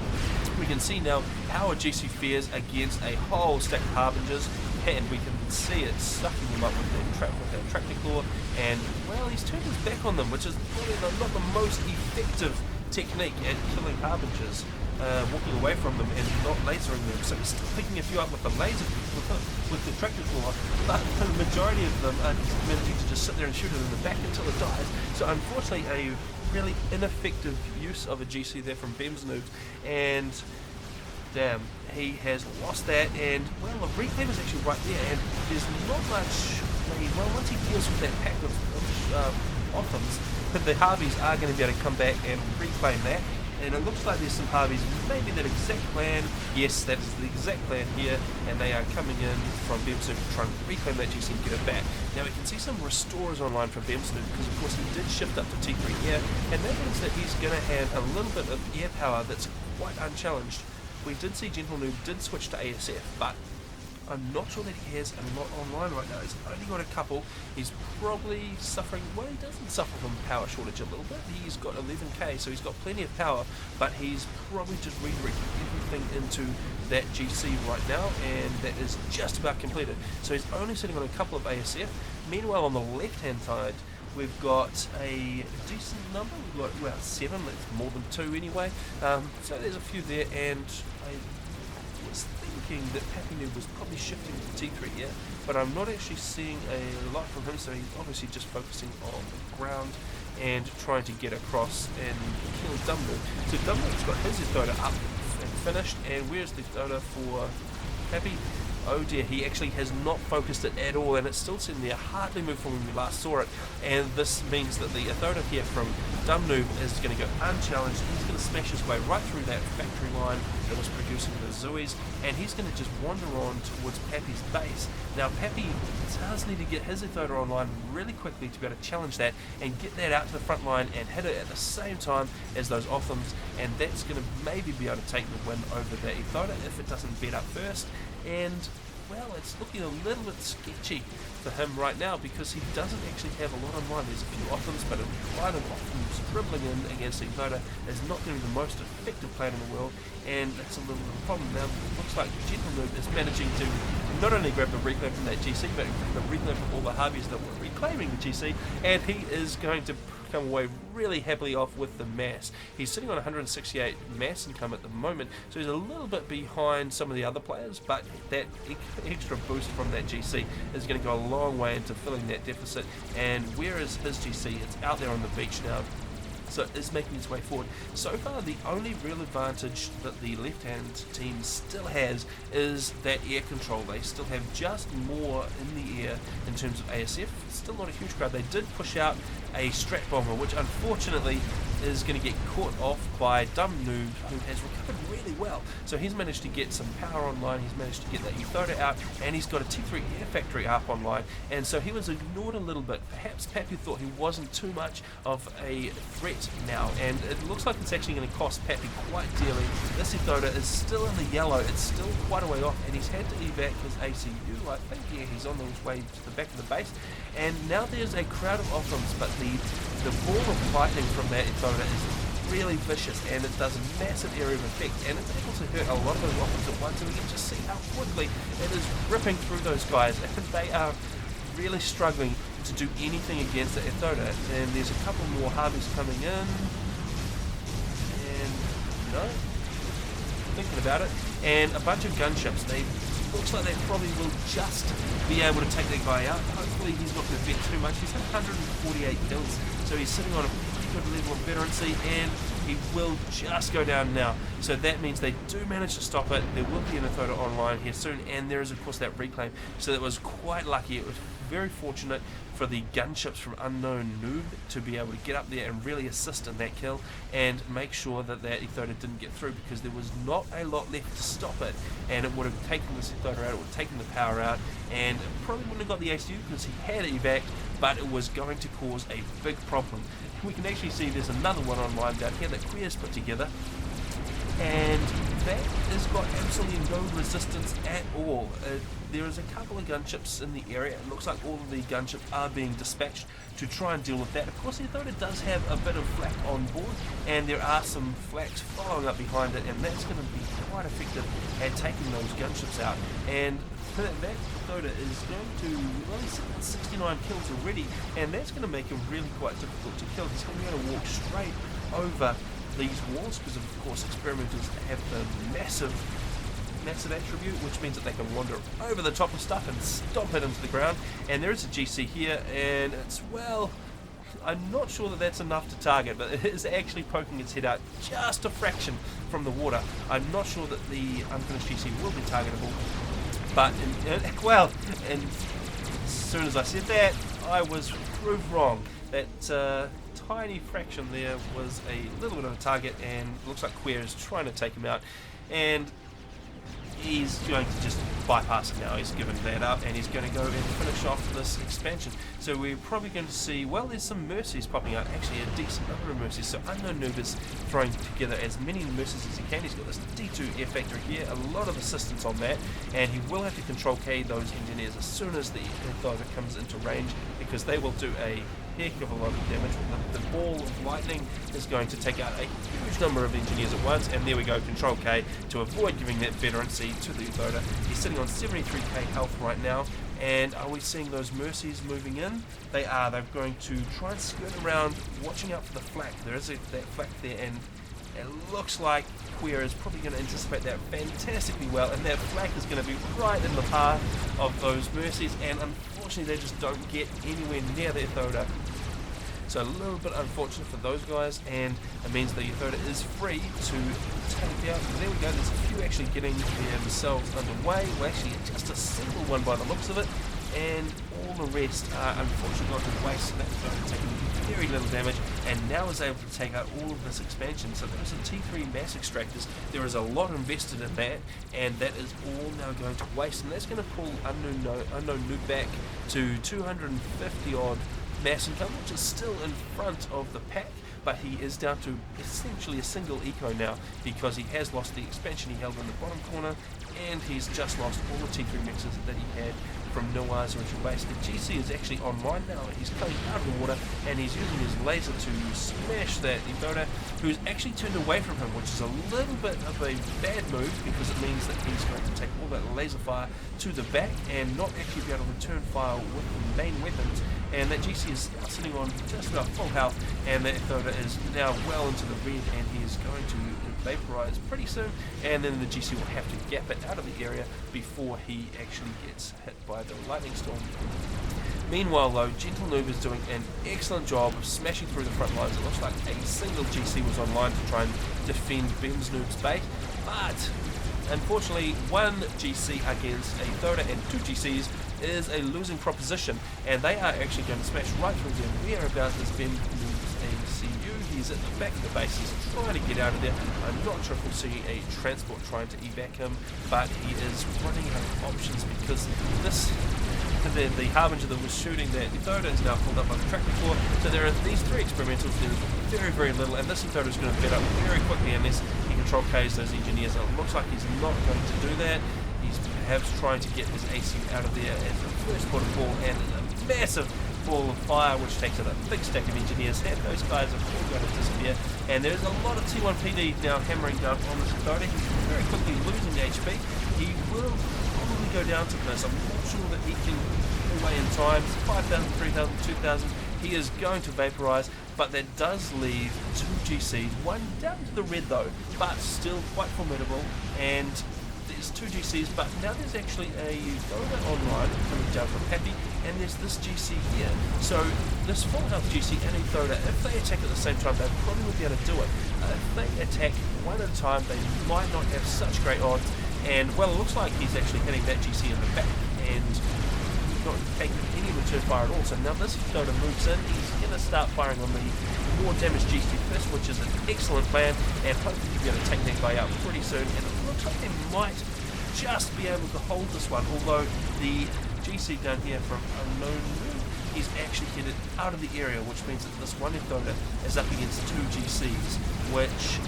We can see now how a GC fares against a whole stack of Harbingers, and we can see it sucking them up with that tractor claw, and well, he's turned his back on them, which is probably not the most effective technique at killing Harbingers. Walking away from them and not lasering them, so he's still picking a few up with the laser, with the tractor claw, but the majority of them are managing to just sit there and shoot it in the back until it dies. So unfortunately, a really ineffective use of a GC there from Bem's Noob, and damn, he has lost that, and well, the reclaim is actually right there, and there's not much way. Well, once he deals with that pack of Othams, the Harveys are going to be able to come back and reclaim that. And it looks like there's some Harveys, maybe that exact plan. Yes, that is the exact plan here, and they are coming in from Bemsnoop to try and reclaim that GC and get it back. Now we can see some restorers online from Bemsnoop, because of course he did shift up to T3 air, and that means that he's going to have a little bit of air power that's quite unchallenged. We did see Gentle Noob did switch to ASF, but I'm not sure that he has a lot online right now. He's only got a couple. He's probably suffering, well, he doesn't suffer from power shortage a little bit. He's got 11k, so he's got plenty of power, but he's probably just redirecting everything into that GC right now, and that is just about completed. So he's only sitting on a couple of ASF. Meanwhile, on the left-hand side, we've got a decent number. We've got, well, 7, that's more than 2 anyway. So there's a few there, and I was thinking that Pappy Noob was probably shifting to T3 here, but I'm not actually seeing a lot from him, so he's obviously just focusing on the ground and trying to get across and kill Dumbo. So Dumbo's got his Ethota up and finished, and where's the Ethota for Pappy? Oh dear, he actually has not focused it at all, and it's still sitting there, hardly moved from when we last saw it, and this means that the Ethota here from Dumb Noob is going to go unchallenged. He's going to smash his way right through that factory line that was producing the Zoes, and he's going to just wander on towards Pappy's base. Now Pappy does need to get his Ethota online really quickly to be able to challenge that and get that out to the front line and hit it at the same time as those Othams, and that's going to maybe be able to take the win over the Ethota if it doesn't beat up first. And well, it's looking a little bit sketchy for him right now because he doesn't actually have a lot online. There's a few Othams, but a line of Othams dribbling in against Ethota is not going to be the most effective plan in the world, and that's a little bit of a problem. Now it looks like Gentle Noob is managing to not only grab the reclaim from that GC, but the reclaim from all the Harveys that were reclaiming the GC, and he is going to come away really happily off with the mass. He's sitting on 168 mass income at the moment, so he's a little bit behind some of the other players, but that extra boost from that GC is going to go a long way into filling that deficit. And where is his GC? It's out there on the beach now, so it's making its way forward. So far, the only real advantage that the left-hand team still has is that air control. They still have just more in the air in terms of ASF. Still not a huge crowd. They did push out a strat bomber, which unfortunately is going to get caught off by Dumb Noob, who has recovered really well. So he's managed to get some power online, he's managed to get that Ethota out, and he's got a T3 air factory up online, and so he was ignored a little bit. Perhaps Pappy thought he wasn't too much of a threat now, and it looks like it's actually going to cost Pappy quite dearly. This Ethota is still in the yellow, it's still quite a way off, and he's had to evac his ACU, I think. Yeah, he's on his way to the back of the base, and now there's a crowd of Othams, but the ball of lightning from that Ethota is really vicious, and it does a massive area of effect, and it's able to hurt a lot of those Othams at once, and we can just see how quickly it is ripping through those guys, and they are really struggling to do anything against the Ethota. And there's a couple more Harveys coming in, and no, thinking about it, and a bunch of gunships. They looks like they probably will just be able to take that guy out. Hopefully he's not going to vet too much. He's had 148 kills, so he's sitting on a pretty good level of veterancy, and he will just go down now. So that means they do manage to stop it. There will be an Ethota online here soon, and there is of course that reclaim. So that was quite lucky. It was very fortunate for the gunships from Unknown Noob to be able to get up there and really assist in that kill and make sure that that Ethota didn't get through, because there was not a lot left to stop it, and it would have taken this Ethota out, it would have taken the power out, and it probably wouldn't have got the ACU because he had evac, but it was going to cause a big problem. We can actually see there's another one online down here that Queer's put together, and that has got absolutely no resistance at all. There is a couple of gunships in the area. It looks like all of the gunships are being dispatched to try and deal with that. Of course, the Yoda does have a bit of flak on board, and there are some flaks following up behind it, and that's going to be quite effective at taking those gunships out. And that Yoda is going to, well, he's at 69 kills already, and that's going to make him really quite difficult to kill. He's going to be able to walk straight over these walls, because of course experimenters have the massive attribute, which means that they can wander over the top of stuff and stomp it into the ground. And there is a GC here, and it's, well, I'm not sure that that's enough to target, but it is actually poking its head out just a fraction from the water. I'm not sure that the unfinished GC will be targetable, but and as soon as I said that, I was proved wrong. That tiny fraction there was a little bit of a target, and it looks like Queer is trying to take him out, and he's going to just bypass it now. He's given that up, and he's going to go and finish off this expansion. So we're probably going to see, well, there's some mercies popping out, actually a decent number of mercies. So Unknown Noob is throwing together as many mercies as he can. He's got this D2 air factor here, a lot of assistance on that, and he will have to control K those engineers as soon as the Diver comes into range, because they will do a heck of a lot of damage. The ball of lightning is going to take out a huge number of engineers at once, and there we go, control K to avoid giving that veterancy to the Yoda. He's sitting on 73k health right now, and are we seeing those mercies moving in? They are. They're going to try and skirt around, watching out for the flak. There is that flak there, and it looks like Queer is probably going to anticipate that fantastically well, and that flak is going to be right in the path of those mercies, and unfortunately they just don't get anywhere near the Yoda. So a little bit unfortunate for those guys, and it means that Yoda is free to take out. There we go, there's a few actually getting themselves underway. Well, actually just a single one by the looks of it, and all the rest are unfortunately going to waste. So that's going to take very little damage, and now is able to take out all of this expansion. So there's a T3 mass extractors. There is a lot invested in that, and that is all now going to waste, and that's going to pull Unknown Noob back to 250 odd mass income, which is still in front of the pack, but he is down to essentially a single eco now, because he has lost the expansion he held in the bottom corner, and he's just lost all the T3 mixes that he had from Noir's original base. The GC is actually online now, and he's coming out of the water, and he's using his laser to smash that Yoda, who's actually turned away from him, which is a little bit of a bad move, because it means that he's going to take all that laser fire to the back and not actually be able to return fire with the main weapons. And that GC is now sitting on just about full health, and that Yoda is now well into the red, and he is going to vaporize pretty soon, and then the GC will have to gap it out of the area before he actually gets hit by the lightning storm. Meanwhile though, Gentle Noob is doing an excellent job of smashing through the front lines. It looks like a single GC was online to try and defend Ben's Noob's bait, but unfortunately one GC against a Yoda and two GCs is a losing proposition, and they are actually going to smash right through them. Whereabouts is Ben Noob's ACU? He's at the back of the base, he's trying to get out of there. I'm not sure if we'll see a transport trying to evac him, but he is running out of options, because the Harbinger that was shooting that Yoda is now pulled up by the tractor floor. So there are these three experimentals, there's very, very little, and this Yoda is going to get up very quickly unless he control K's those engineers. It looks like he's not going to do that. He's perhaps trying to get his AC out of there as the first port of call, and a massive ball of fire which takes out a big stack of engineers, and those guys are all going to disappear. And there's a lot of T1 PD now hammering down on this Yoda. He's very quickly losing HP. He will probably go down to this. I'm not sure that he can get away in time. 5,000, 3,000, 2,000. He is going to vaporize, but that does leave two GCs, one down to the red though, but still quite formidable. And there's two GCs, but now there's actually a Yoda online coming down from Happy, and there's this GC here. So this full health GC and a Yoda, if they attack at the same time, they probably would be able to do it. If they attack one at a time, they might not have such great odds. And well, it looks like he's actually hitting that GC in the back, and not taking any return fire at all. So now this Yoda moves in, he's going to start firing on the more damaged GC first, which is an excellent plan, and hopefully he'll be able to take that guy out pretty soon. And it looks like they might just be able to hold this one, although the GC down here from Unknown Noob, he's actually headed out of the area, which means that this one Yoda is up against two GCs, which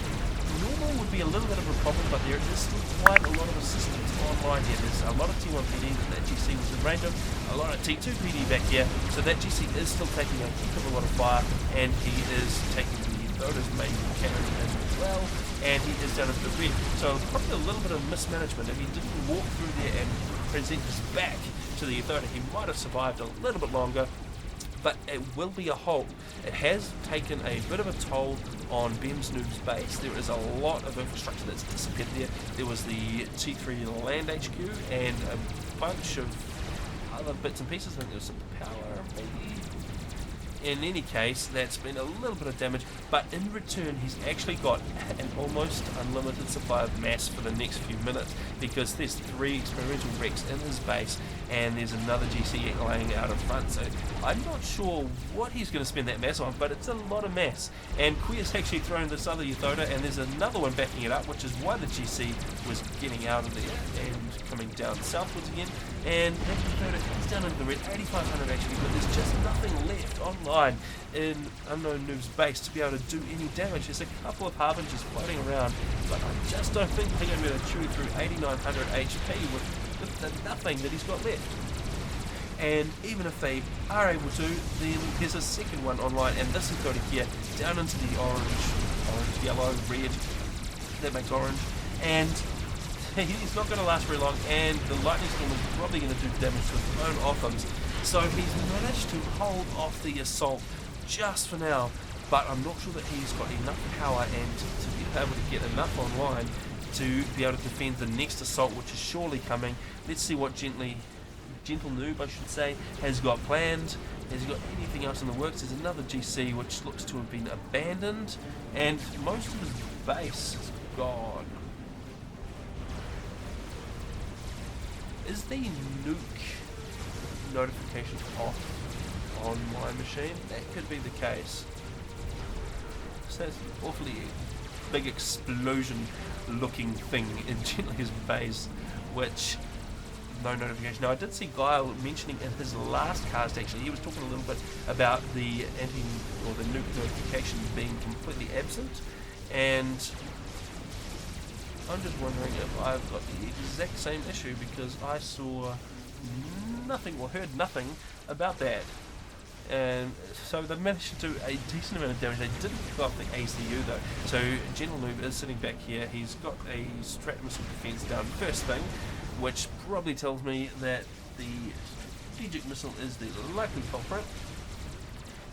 normal would be a little bit of a problem, but there is still quite a lot of assistance online here. There's a lot of T1 PD that GC was in range of, a lot of T2 PD back here, so that GC is still taking a heck of a lot of fire, and he is taking the Thoda's main cannon as well, and he is down at the rear. So probably a little bit of mismanagement. If he didn't walk through there and present his back to the Thoda, he might have survived a little bit longer. But it will be a halt. It has taken a bit of a toll on Bem's Noob's base. There is a lot of infrastructure that's disappeared there. There was the T3 land HQ and a bunch of other bits and pieces. I think there was some power, maybe. In any case, that's been a little bit of damage, but in return he's actually got an almost unlimited supply of mass for the next few minutes, because there's 3 experimental wrecks in his base and there's another GC laying out in front, so I'm not sure what he's going to spend that mass on, but it's a lot of mass. And Queer's actually thrown this other Thoda, and there's another one backing it up, which is why the GC was getting out of there and coming down southwards again. And that Thoda is down into the red, 8,500 HP, but there's just nothing left online in Unknown Noob's base to be able to do any damage. There's a couple of harbingers floating around, but I just don't think they're going to be able to chew through 8,900 HP with the nothing that he's got left. And even if they are able to, then there's a second one online, and this is going to here down into the orange, yellow, red, that makes orange, and he's not going to last very long, and the lightning storm is probably going to do damage to his own offense. So he's managed to hold off the assault just for now, but I'm not sure that he's got enough power and to be able to get enough online to be able to defend the next assault, which is surely coming. Let's see what Gentle Noob, I should say, has got planned. Has he got anything else in the works? There's another GC which looks to have been abandoned, and most of his base is gone. Is the nuke notification off on my machine? That could be the case. So that's an awfully big explosion looking thing in Gently's base, which no notification. Now I did see Guile mentioning in his last cast, actually, he was talking a little bit about the the nuke notification being completely absent, and I'm just wondering if I've got the exact same issue, because I saw nothing or heard nothing about that. And so they managed to do a decent amount of damage. They didn't pick off the ACU though. So Gentle Noob is sitting back here. He's got a strat missile defense down first thing, which probably tells me that the strategic missile is the likely culprit.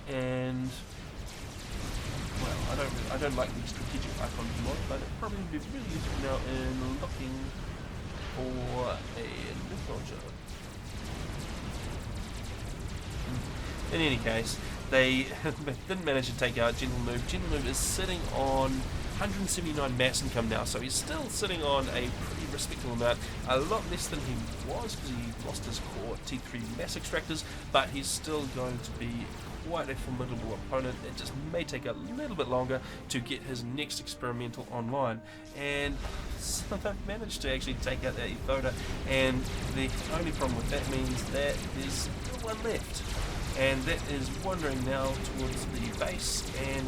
And well, I don't like the strategic icon mod, but it probably would be really useful now in looking for a nuke launcher. In any case, they didn't manage to take out Gentle Noob. Gentle Noob is sitting on 179 mass income now, so he's still sitting on a pretty respectable amount, a lot less than he was because he lost his core T3 mass extractors, but he's still going to be quite a formidable opponent. It just may take a little bit longer to get his next experimental online, and so they've managed to actually take out that Thoda, and the only problem with that means that there's still one left. And that is wandering now towards the base, and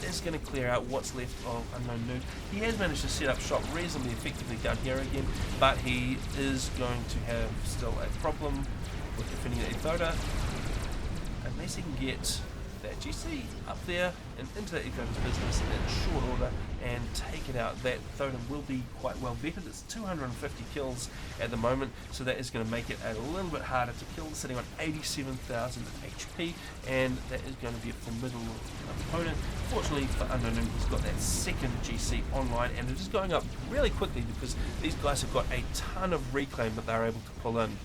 it is going to clear out what's left of Unknown Noob. He has managed to set up shop reasonably effectively down here again, but he is going to have still a problem with defending the Thoda unless he can get that GC up there and into that Thoda's business in short order and take it out. That Thoda will be quite well vetted. It's 250 kills at the moment, so that is going to make it a little bit harder to kill, sitting on 87,000 HP, and that is going to be a formidable opponent. Fortunately for Unknown Noob, he's got that second GC online, and it is going up really quickly because these guys have got a ton of reclaim that they're able to pull in.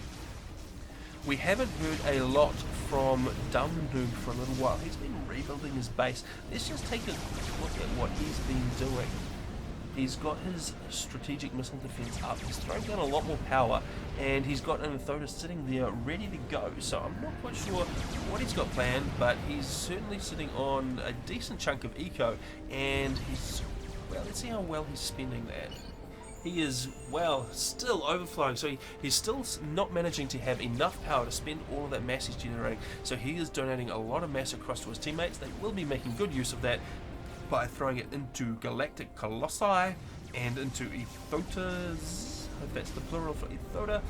We haven't heard a lot from Dumb Noob for a little while. He's been rebuilding his base. Let's just take a look at what he's been doing. He's got his strategic missile defense up. He's throwing down a lot more power, and he's got an Thoda sitting there ready to go. So I'm not quite sure what he's got planned, but he's certainly sitting on a decent chunk of eco, and he's, well, let's see how well he's spending that. He is, well, still overflowing, so he's still not managing to have enough power to spend all of that mass he's generating. So he is donating a lot of mass across to his teammates. They will be making good use of that. by throwing it into Galactic Colossi and into Ethotas, if that's the plural for Ethota.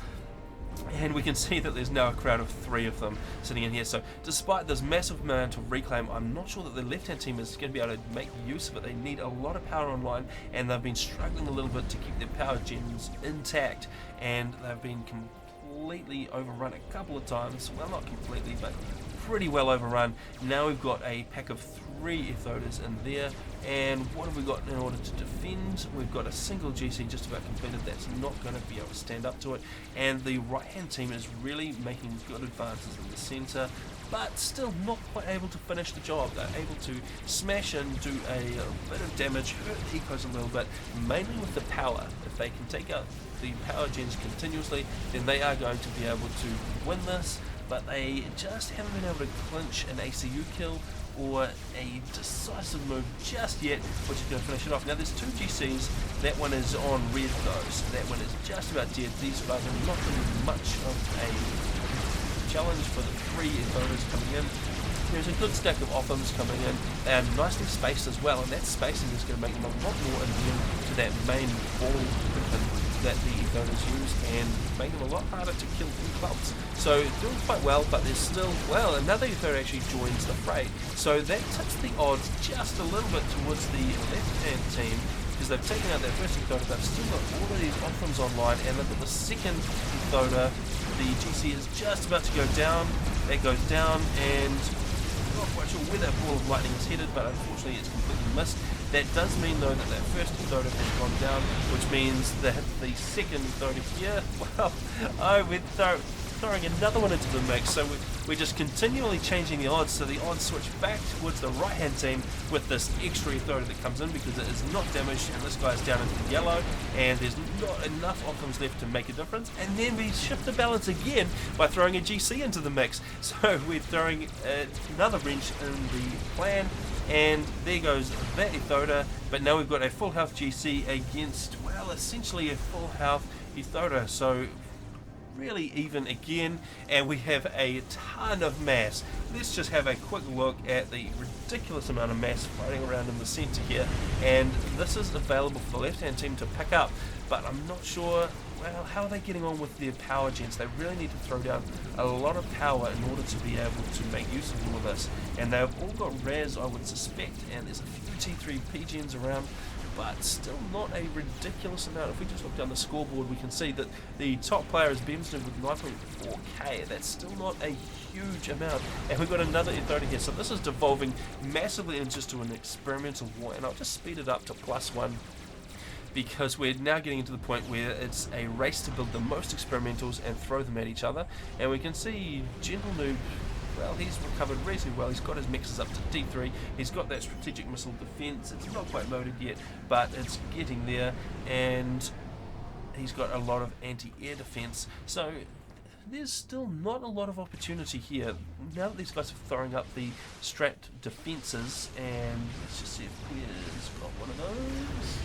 And we can see that there's now a crowd of 3 of them sitting in here. So despite this massive amount of reclaim, I'm not sure that the left-hand team is going to be able to make use of it. They need a lot of power online, and they've been struggling a little bit to keep their power gens intact, and they've been completely overrun a couple of times. Well, not completely, but pretty well overrun. Now we've got a pack of 3 Ethotas in there, and what have we got in order to defend? We've got a single GC just about completed that's not going to be able to stand up to it, and the right hand team is really making good advances in the centre, but still not quite able to finish the job. They're able to smash in, do a bit of damage, hurt the ecos a little bit, mainly with the power. If they can take out the power gens continuously, then they are going to be able to win this, but they just haven't been able to clinch an ACU kill or a decisive move just yet, which is going to finish it off. Now there's 2 GCs, that one is on red though, so that one is just about dead. These guys are not going to be much of a challenge for the 3 Ethotas coming in. There's a good stack of Othams coming in, and nicely spaced as well, and that spacing is going to make them a lot more immune to that main ball weapon that the Ethotas use, and make them a lot harder to kill in clubs. So doing quite well, but there's still, well, another Ethota actually joins the fray. So that tips the odds just a little bit towards the left-hand team, because they've taken out their first Ethota, they've still got all of these Othams online, and they've got the second Ethota. The GC is just about to go down. That goes down, and I'm not quite sure where that ball of lightning is headed, but unfortunately it's completely missed. That does mean though that that first Ethota has gone down, which means that the second Ethota here, well, we're throwing another one into the mix, so we're just continually changing the odds, so the odds switch back towards the right hand team with this extra Ethota that comes in because it is not damaged, and this guy's down into yellow, and there's not enough Othams left to make a difference, and then we shift the balance again by throwing a GC into the mix. So we're throwing another wrench in the plan, and there goes that Ethota, but now we've got a full health GC against, well, essentially a full health Ethota, so really even again, and we have a ton of mass. Let's just have a quick look at the ridiculous amount of mass floating around in the centre here, and this is available for the left hand team to pick up, but I'm not sure, well, how are they getting on with their power gens? They really need to throw down a lot of power in order to be able to make use of all of this, and they've all got rares, I would suspect, and there's a few T3 gens around, but still not a ridiculous amount. If we just look down the scoreboard, we can see that the top player is Bemsnoob with 9.4k. That's still not a huge amount, and we've got another Ethota here, so this is devolving massively into an experimental war, and I'll just speed it up to +1, because we're now getting into the point where it's a race to build the most experimentals and throw them at each other, and we can see Gentle Noob, well, he's recovered reasonably well. He's got his mixes up to D3. He's got that strategic missile defense. It's not quite loaded yet, but it's getting there, and he's got a lot of anti-air defense. So there's still not a lot of opportunity here. Now that these guys are throwing up the strat defenses, and let's just see if Queer's got one of those.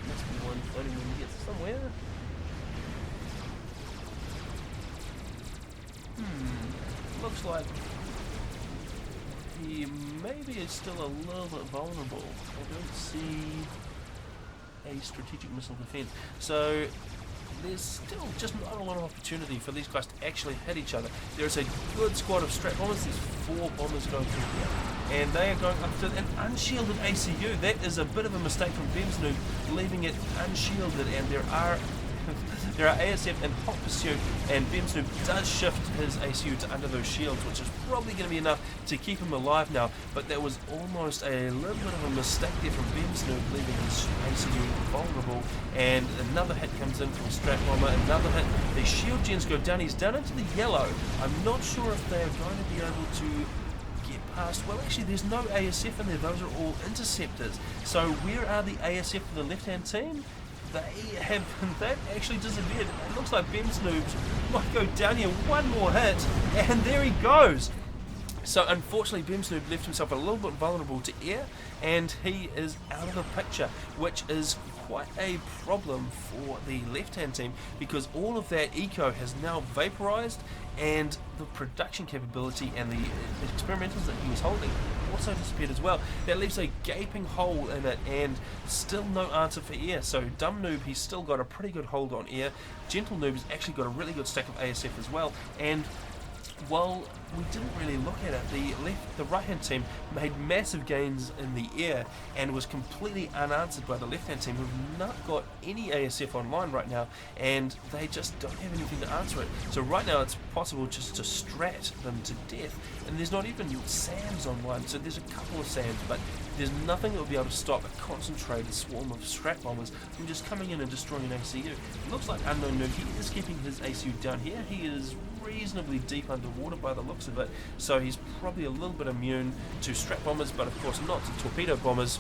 Must be one floating when he gets somewhere. Looks like he maybe is still a little bit vulnerable. I don't see a strategic missile defense. So there's still just not a lot of opportunity for these guys to actually hit each other. There's a good squad of strat bombers. There's 4 bombers going through here, and they are going up to an unshielded ACU. That is a bit of a mistake from Bemsnoob, leaving it unshielded, and there are ASF in hot pursuit, and Bemsnoob does shift his ACU to under those shields, which is probably going to be enough to keep him alive now, but there was almost a little bit of a mistake there from Bemsnoob, leaving his ACU vulnerable, and another hit comes in from Strat Bomber, another hit, the shield gens go down, he's down into the yellow. I'm not sure if they're going to be able to get past, well actually there's no ASF in there, those are all interceptors, so where are the ASF for the left hand team? They've actually disappeared. It looks like Bemsnoob might go down here, one more hit, and there he goes. So unfortunately, Beams Noob left himself a little bit vulnerable to air, and he is out of the picture, which is quite a problem for the left-hand team, because all of that eco has now vaporized, and the production capability and the experimentals that he was holding also disappeared as well. That leaves a gaping hole in it, and still no answer for air. So Dumb Noob, he's still got a pretty good hold on air. Gentle Noob has actually got a really good stack of ASF as well, and while we didn't really look at it, the right-hand team made massive gains in the air and was completely unanswered by the left-hand team, who've not got any ASF online right now, and they just don't have anything to answer it. So right now it's possible just to strat them to death, and there's not even SAMs online. So there's a couple of SAMs, but there's nothing that will be able to stop a concentrated swarm of strat bombers from just coming in and destroying an ACU. It looks like Unknown Noob, he is keeping his ACU down here. He is reasonably deep underwater by the looks of it, so he's probably a little bit immune to strat bombers, but of course not to torpedo bombers.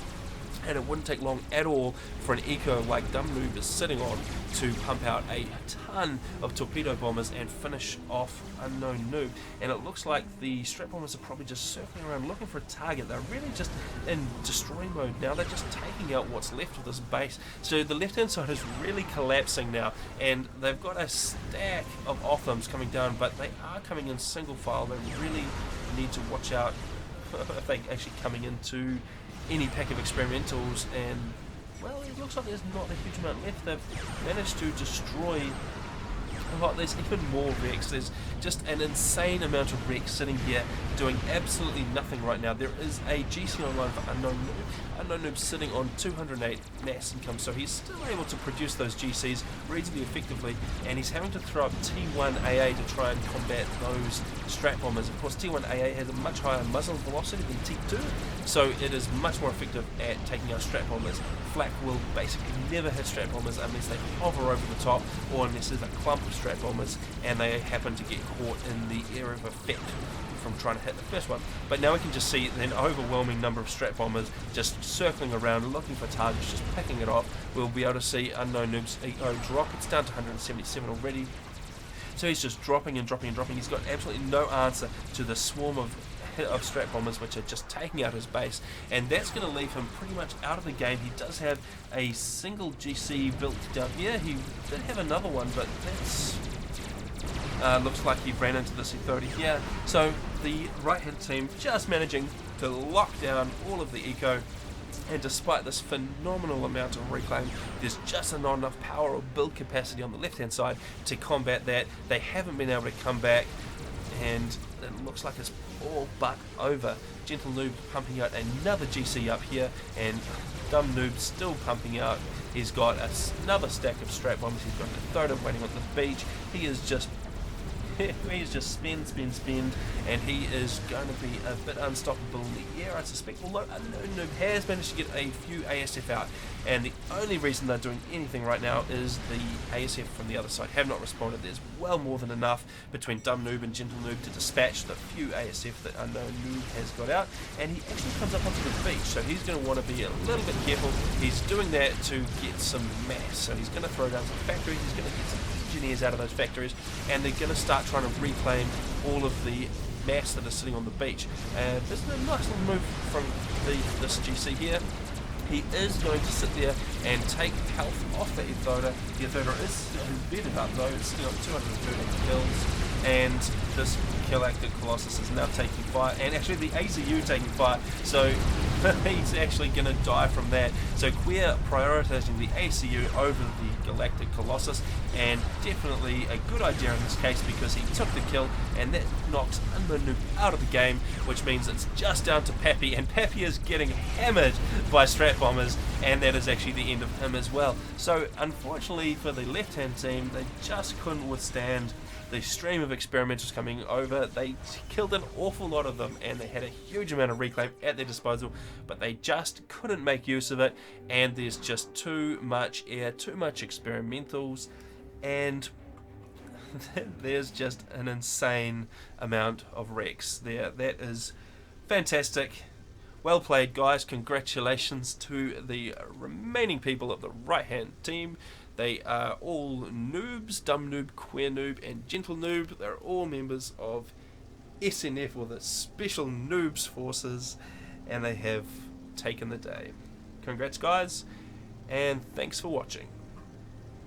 And it wouldn't take long at all for an eco like Dumb Noob is sitting on to pump out a ton of torpedo bombers and finish off Unknown Noob. And it looks like the strat bombers are probably just circling around looking for a target. They're really just in destroy mode now. They're just taking out what's left of this base. So the left hand side is really collapsing now, and they've got a stack of Othams coming down, but they are coming in single file. They really need to watch out if they're actually coming into any pack of experimentals, and well, it looks like there's not a huge amount left. They've managed to destroy a lot. There's even more wrecks. There's just an insane amount of wrecks sitting here doing absolutely nothing right now. There is a GC online for Unknown Noob. Unknown Noob sitting on 208 mass income, so he's still able to produce those GCs reasonably effectively, and he's having to throw up T1 AA to try and combat those strat bombers. Of course, T1 AA has a much higher muzzle velocity than T2, so it is much more effective at taking out strat bombers. Flak will basically never hit strat bombers unless they hover over the top, or unless there's a clump of strat bombers and they happen to get caught in the area of effect from trying to hit the first one. But now we can just see an overwhelming number of strat bombers just circling around looking for targets, just picking it off. We'll be able to see Unknown Noob's eco drop. It's down to 177 already. So he's just dropping and dropping and dropping. He's got absolutely no answer to the swarm of strat bombers which are just taking out his base, and that's going to leave him pretty much out of the game. He does have a single GC built down here. He did have another one, but that's looks like he ran into this authority here. So the right hand team just managing to lock down all of the eco, and despite this phenomenal amount of reclaim, there's just not enough power or build capacity on the left hand side to combat that. They haven't been able to come back, and it looks like it's all but over. Gentle Noob pumping out another GC up here, and Dumb Noob still pumping out. He's got another stack of strat bombs. He's got a third of waiting on the beach. He is just spin, and he is going to be a bit unstoppable in the air, I suspect, although Unknown Noob has managed to get a few ASF out, and the only reason they're doing anything right now is the ASF from the other side have not responded. There's well more than enough between Dumb Noob and Gentle Noob to dispatch the few ASF that Unknown Noob has got out, and he actually comes up onto the beach, so he's going to want to be a little bit careful. He's doing that to get some mass, so he's going to throw down some factories, he's going to get some engineers out of those factories, and they're going to start trying to reclaim all of the mass that is sitting on the beach. This is a nice little move from this GC here. He is going to sit there and take health off the Ethoda. The Ethoda is embedded up though, it's still on 230 kills, and this Galactic Colossus is now taking fire, and actually the ACU taking fire, so he's actually going to die from that. So we're prioritising the ACU over the Galactic Colossus, and definitely a good idea in this case because he took the kill, and that knocks Unknown Noob out of the game, which means it's just down to Pappy, and Pappy is getting hammered by strat bombers, and that is actually the end of him as well. So unfortunately for the left hand team, they just couldn't withstand the stream of experimentals coming over. They killed an awful lot of them, and they had a huge amount of reclaim at their disposal, but they just couldn't make use of it, and there's just too much air, too much experimentals, and there's just an insane amount of wrecks there. That is fantastic. Well played, guys. Congratulations to the remaining people of the right hand team. They are all noobs: Dumb Noob, Queer Noob, and Gentle Noob. They're all members of SNF, or the Special Noobs Forces, and they have taken the day. Congrats, guys, and thanks for watching.